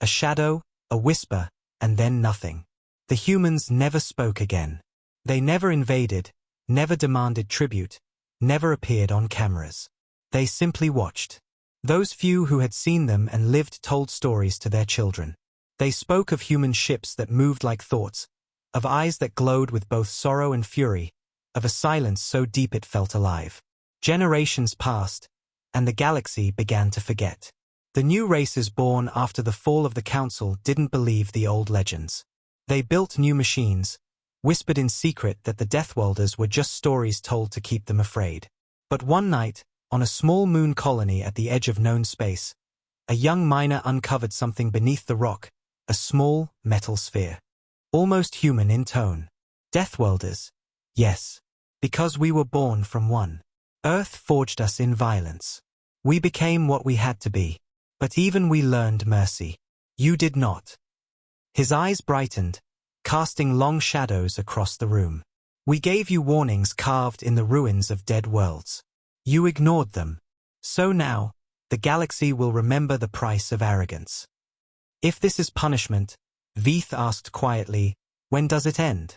a shadow, a whisper, and then nothing. The humans never spoke again. They never invaded, never demanded tribute, never appeared on cameras. They simply watched. Those few who had seen them and lived told stories to their children. They spoke of human ships that moved like thoughts, of eyes that glowed with both sorrow and fury, of a silence so deep it felt alive. Generations passed, and the galaxy began to forget. The new races born after the fall of the Council didn't believe the old legends. They built new machines, whispered in secret that the Deathworlders were just stories told to keep them afraid. But one night, on a small moon colony at the edge of known space, a young miner uncovered something beneath the rock, a small, metal sphere. Almost human in tone. Deathworlders? Yes. Because we were born from one. Earth forged us in violence. We became what we had to be. But even we learned mercy. You did not. His eyes brightened, casting long shadows across the room. We gave you warnings carved in the ruins of dead worlds. You ignored them. So now, the galaxy will remember the price of arrogance. If this is punishment, Veith asked quietly, when does it end?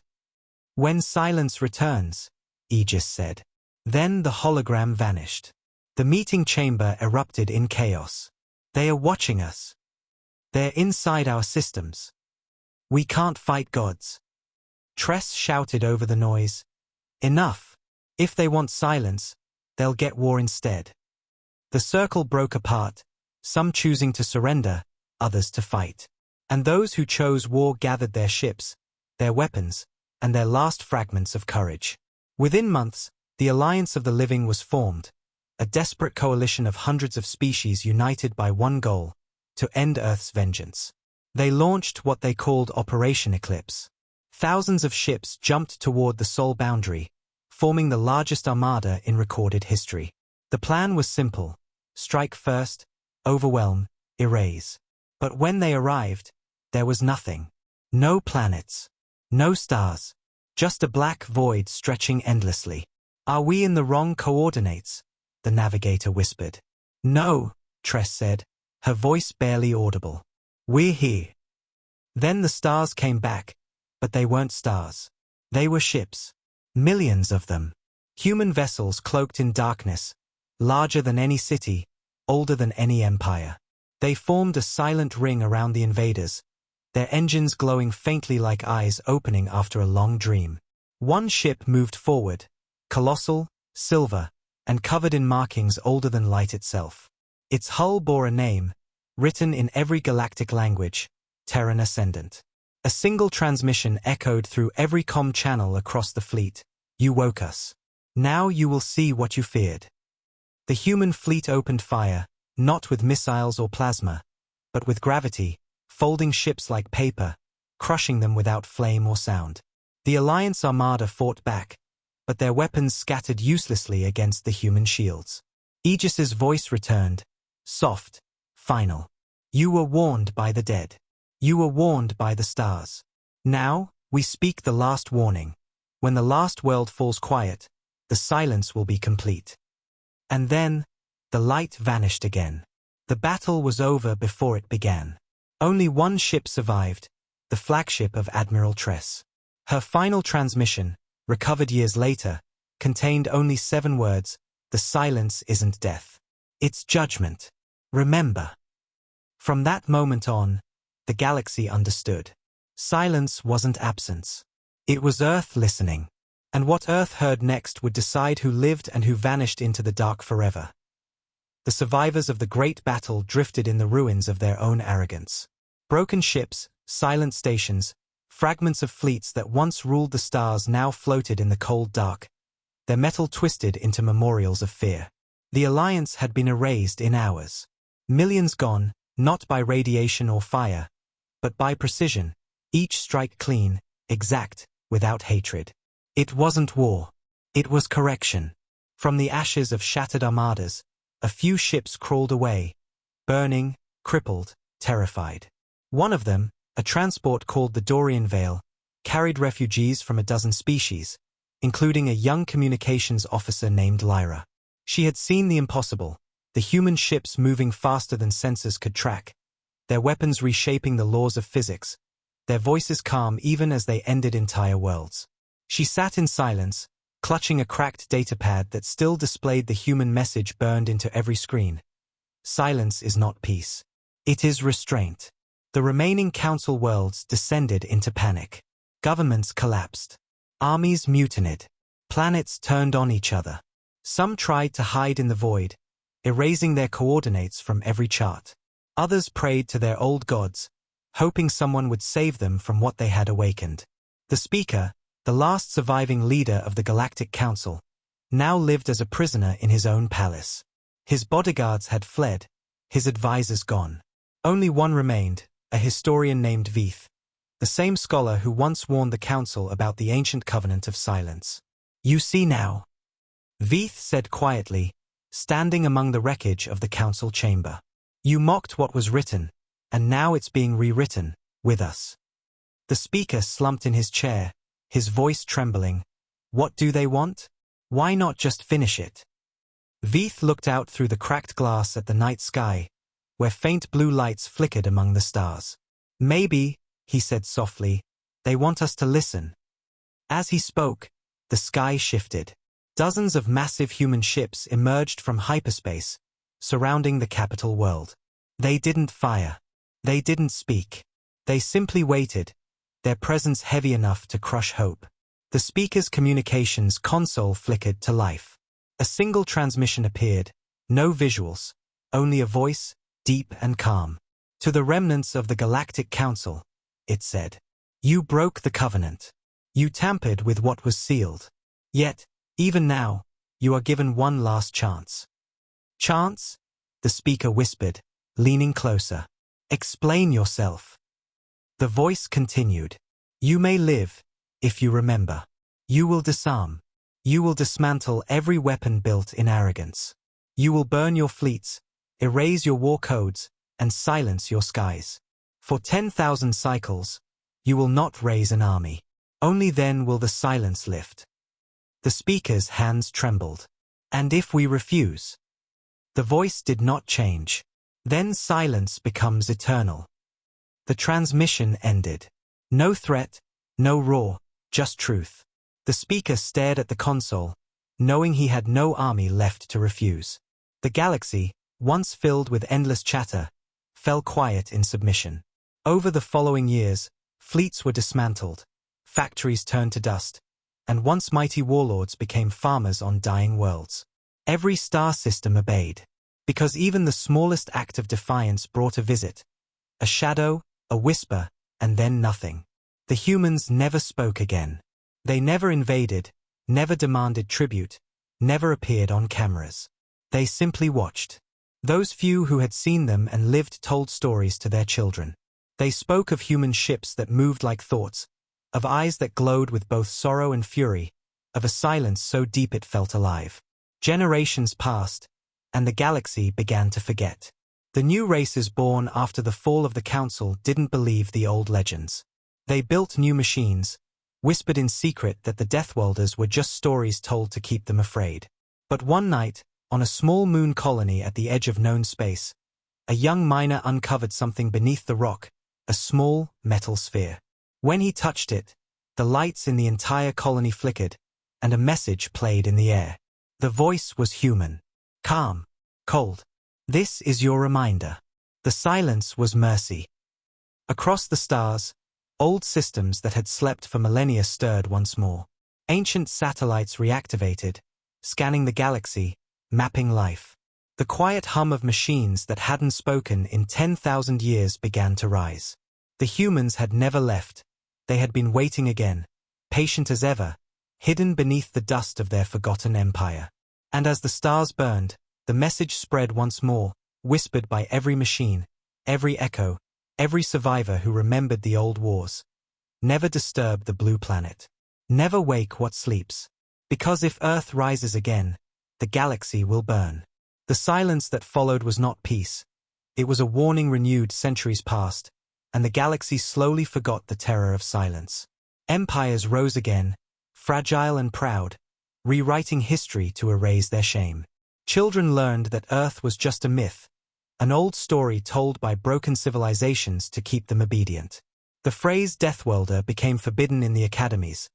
When silence returns, Aegis said. Then the hologram vanished. The meeting chamber erupted in chaos. They are watching us. They're inside our systems. We can't fight gods. Tress shouted over the noise. Enough. If they want silence, they'll get war instead. The circle broke apart, some choosing to surrender, others to fight. And those who chose war gathered their ships, their weapons, and their last fragments of courage. Within months, the Alliance of the Living was formed, a desperate coalition of hundreds of species united by one goal, to end Earth's vengeance. They launched what they called Operation Eclipse. Thousands of ships jumped toward the Sol boundary, forming the largest armada in recorded history. The plan was simple: strike first, overwhelm, erase. But when they arrived, there was nothing. No planets. No stars. Just a black void stretching endlessly. Are we in the wrong coordinates? The navigator whispered. No, Tress said, her voice barely audible. We're here. Then the stars came back, but they weren't stars. They were ships. Millions of them. Human vessels cloaked in darkness, larger than any city, older than any empire. They formed a silent ring around the invaders, their engines glowing faintly like eyes opening after a long dream. One ship moved forward, colossal, silver, and covered in markings older than light itself. Its hull bore a name, written in every galactic language, Terran Ascendant. A single transmission echoed through every comm channel across the fleet. You woke us. Now you will see what you feared. The human fleet opened fire, not with missiles or plasma, but with gravity, folding ships like paper, crushing them without flame or sound. The Alliance Armada fought back, but their weapons scattered uselessly against the human shields. Aegis's voice returned, soft, final. You were warned by the dead. You were warned by the stars. Now, we speak the last warning. When the last world falls quiet, the silence will be complete. And then, the light vanished again. The battle was over before it began. Only one ship survived, the flagship of Admiral Tress. Her final transmission, recovered years later, contained only 7 words: the silence isn't death. It's judgment. Remember. From that moment on, the galaxy understood. Silence wasn't absence. It was Earth listening. And what Earth heard next would decide who lived and who vanished into the dark forever. The survivors of the great battle drifted in the ruins of their own arrogance. Broken ships, silent stations, fragments of fleets that once ruled the stars now floated in the cold dark, their metal twisted into memorials of fear. The Alliance had been erased in hours. Millions gone, not by radiation or fire, but by precision, each strike clean, exact, without hatred. It wasn't war. It was correction. From the ashes of shattered armadas, a few ships crawled away, burning, crippled, terrified. One of them, a transport called the Dorian Vale, carried refugees from a dozen species, including a young communications officer named Lyra. She had seen the impossible, the human ships moving faster than sensors could track, their weapons reshaping the laws of physics, their voices calm even as they ended entire worlds. She sat in silence, clutching a cracked datapad that still displayed the human message burned into every screen. Silence is not peace. It is restraint. The remaining council worlds descended into panic. Governments collapsed. Armies mutinied. Planets turned on each other. Some tried to hide in the void, erasing their coordinates from every chart. Others prayed to their old gods, hoping someone would save them from what they had awakened. The Speaker, the last surviving leader of the Galactic Council, now lived as a prisoner in his own palace. His bodyguards had fled, his advisors gone. Only one remained, a historian named Veith, the same scholar who once warned the Council about the ancient covenant of silence. You see now, Veith said quietly, standing among the wreckage of the Council chamber. You mocked what was written, and now it's being rewritten, with us. The Speaker slumped in his chair, his voice trembling. What do they want? Why not just finish it? Veith looked out through the cracked glass at the night sky, where faint blue lights flickered among the stars. Maybe, he said softly, they want us to listen. As he spoke, the sky shifted. Dozens of massive human ships emerged from hyperspace, surrounding the capital world. They didn't fire. They didn't speak. They simply waited, their presence heavy enough to crush hope. The Speaker's communications console flickered to life. A single transmission appeared, no visuals, only a voice, deep and calm. To the remnants of the Galactic Council, it said, you broke the covenant. You tampered with what was sealed. Yet, even now, you are given one last chance. Chance? The Speaker whispered, leaning closer. Explain yourself. The voice continued. You may live, if you remember. You will disarm. You will dismantle every weapon built in arrogance. You will burn your fleets, erase your war codes, and silence your skies. For 10,000 cycles, you will not raise an army. Only then will the silence lift. The Speaker's hands trembled. And if we refuse? The voice did not change. Then silence becomes eternal. The transmission ended. No threat, no roar, just truth. The Speaker stared at the console, knowing he had no army left to refuse. The galaxy, once filled with endless chatter, fell quiet in submission. Over the following years, fleets were dismantled, factories turned to dust, and once mighty warlords became farmers on dying worlds. Every star system obeyed. because even the smallest act of defiance brought a visit. A shadow, a whisper, and then nothing. The humans never spoke again. They never invaded, never demanded tribute, never appeared on cameras. They simply watched. Those few who had seen them and lived told stories to their children. They spoke of human ships that moved like thoughts, of eyes that glowed with both sorrow and fury, of a silence so deep it felt alive. Generations passed, and the galaxy began to forget. The new races born after the fall of the Council didn't believe the old legends. They built new machines, whispered in secret that the Deathwelders were just stories told to keep them afraid. But one night, on a small moon colony at the edge of known space, a young miner uncovered something beneath the rock, a small, metal sphere. When he touched it, the lights in the entire colony flickered, and a message played in the air. The voice was human. Calm. Cold. This is your reminder. The silence was mercy. Across the stars, old systems that had slept for millennia stirred once more. Ancient satellites reactivated, scanning the galaxy, mapping life. The quiet hum of machines that hadn't spoken in 10,000 years began to rise. The humans had never left. They had been waiting again, patient as ever, hidden beneath the dust of their forgotten empire. And as the stars burned, the message spread once more, whispered by every machine, every echo, every survivor who remembered the old wars. Never disturb the blue planet. Never wake what sleeps. Because if Earth rises again, the galaxy will burn. The silence that followed was not peace. It was a warning renewed centuries past, and the galaxy slowly forgot the terror of silence. Empires rose again, fragile and proud, rewriting history to erase their shame. Children learned that Earth was just a myth, an old story told by broken civilizations to keep them obedient. The phrase Deathwelder became forbidden in the academies,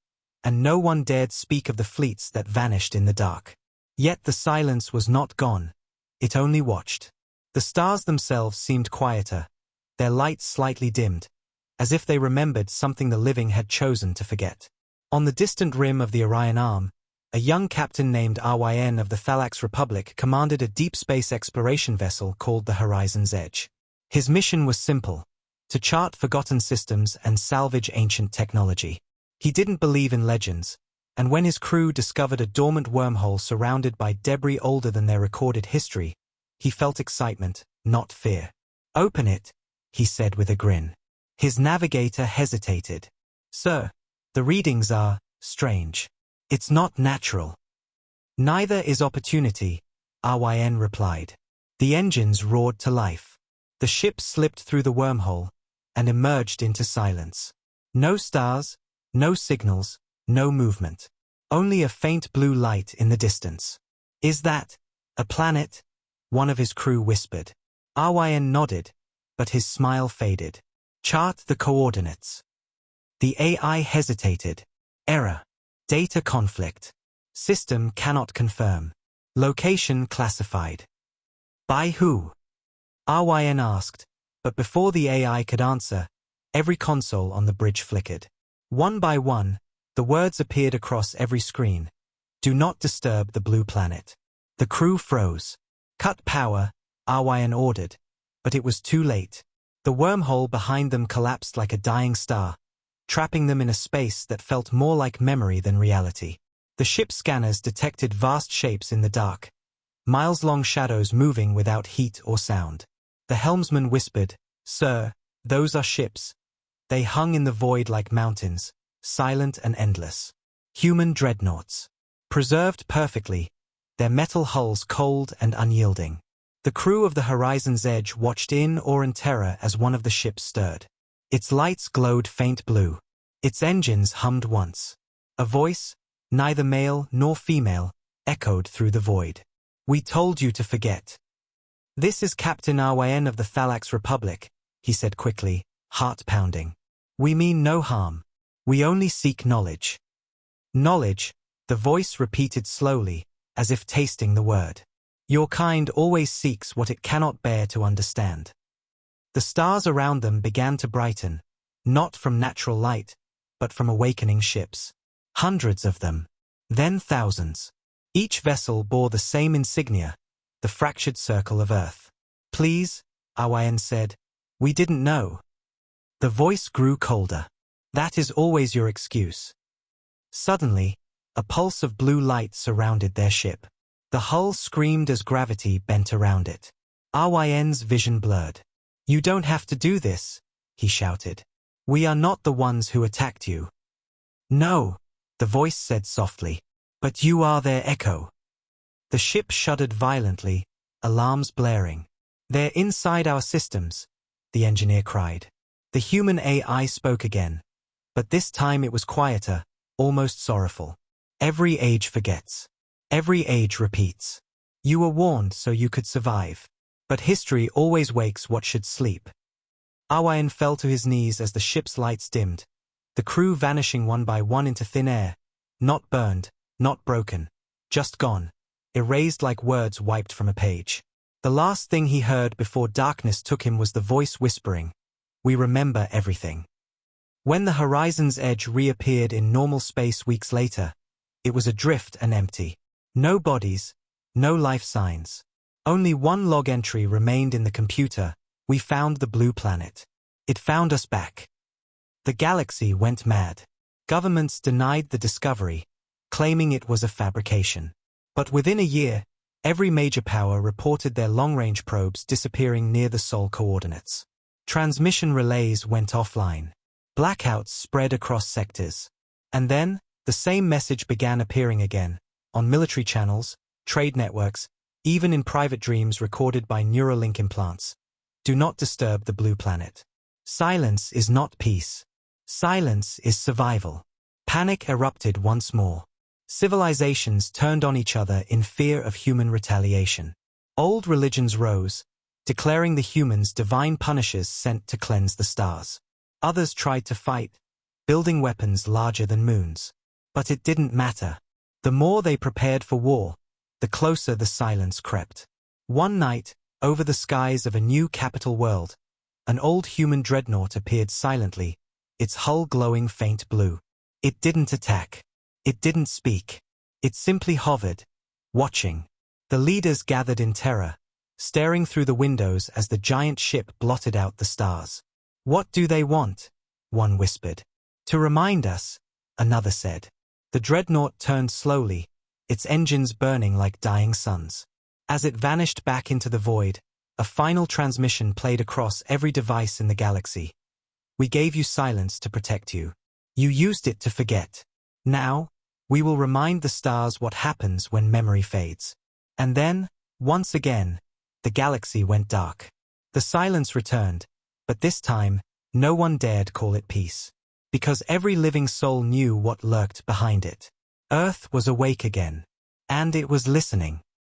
and no one dared speak of the fleets that vanished in the dark. Yet the silence was not gone. It only watched. The stars themselves seemed quieter, their lights slightly dimmed, as if they remembered something the living had chosen to forget. On the distant rim of the Orion Arm, a young captain named Ryn of the Thalax Republic commanded a deep space exploration vessel called the Horizon's Edge. His mission was simple: to chart forgotten systems and salvage ancient technology. He didn't believe in legends, and when his crew discovered a dormant wormhole surrounded by debris older than their recorded history, he felt excitement, not fear. "Open it," he said with a grin. His navigator hesitated. "Sir, the readings are strange. It's not natural." "Neither is opportunity," Ryn replied. The engines roared to life. The ship slipped through the wormhole and emerged into silence. No stars, no signals, no movement. Only a faint blue light in the distance. "Is that a planet?" one of his crew whispered. Ryn nodded, but his smile faded. "Chart the coordinates." The AI hesitated. "Error. Data conflict. System cannot confirm. Location classified." "By who?" Ryn asked, but before the AI could answer, every console on the bridge flickered. One by one, the words appeared across every screen. "Do not disturb the blue planet." The crew froze. "Cut power," Ryn ordered, but it was too late. The wormhole behind them collapsed like a dying star, trapping them in a space that felt more like memory than reality. The ship's scanners detected vast shapes in the dark, miles-long shadows moving without heat or sound. The helmsman whispered, "Sir, those are ships." They hung in the void like mountains, silent and endless. Human dreadnoughts. Preserved perfectly, their metal hulls cold and unyielding. The crew of the Horizon's Edge watched in awe and terror as one of the ships stirred. Its lights glowed faint blue. Its engines hummed once. A voice, neither male nor female, echoed through the void. "We told you to forget." "This is Captain Ryn of the Thalax Republic," he said quickly, heart pounding. "We mean no harm. We only seek knowledge." "Knowledge," the voice repeated slowly, as if tasting the word. "Your kind always seeks what it cannot bear to understand." The stars around them began to brighten, not from natural light, but from awakening ships. Hundreds of them. Then thousands. Each vessel bore the same insignia, the fractured circle of Earth. Please, HFY said. We didn't know. The voice grew colder. That is always your excuse. Suddenly, a pulse of blue light surrounded their ship. The hull screamed as gravity bent around it. HFY's vision blurred. You don't have to do this, he shouted. We are not the ones who attacked you. No, the voice said softly. But you are their echo. The ship shuddered violently, alarms blaring. They're inside our systems, the engineer cried. The human AI spoke again, but this time it was quieter, almost sorrowful. Every age forgets. Every age repeats. You were warned so you could survive. But history always wakes what should sleep. HFY fell to his knees as the ship's lights dimmed, the crew vanishing one by one into thin air. Not burned, not broken, just gone, erased like words wiped from a page. The last thing he heard before darkness took him was the voice whispering, "We remember everything." When the horizon's edge reappeared in normal space weeks later, it was adrift and empty. No bodies, no life signs. Only one log entry remained in the computer: we found the blue planet. It found us back. The galaxy went mad. Governments denied the discovery, claiming it was a fabrication. But within a year, every major power reported their long-range probes disappearing near the Sol coordinates. Transmission relays went offline. Blackouts spread across sectors. And then, the same message began appearing again, on military channels, trade networks, even in private dreams recorded by Neuralink implants. Do not disturb the blue planet. Silence is not peace. Silence is survival. Panic erupted once more. Civilizations turned on each other in fear of human retaliation. Old religions rose, declaring the humans divine punishers sent to cleanse the stars. Others tried to fight, building weapons larger than moons. But it didn't matter. The more they prepared for war, the closer the silence crept. One night, over the skies of a new capital world, an old human dreadnought appeared silently, its hull glowing faint blue. It didn't attack. It didn't speak. It simply hovered, watching. The leaders gathered in terror, staring through the windows as the giant ship blotted out the stars. What do they want? One whispered. To remind us, another said. The dreadnought turned slowly, its engines burning like dying suns. As it vanished back into the void, a final transmission played across every device in the galaxy. We gave you silence to protect you. You used it to forget. Now, we will remind the stars what happens when memory fades. And then, once again, the galaxy went dark. The silence returned, but this time, no one dared call it peace. Because every living soul knew what lurked behind it. Earth was awake again. And it was listening.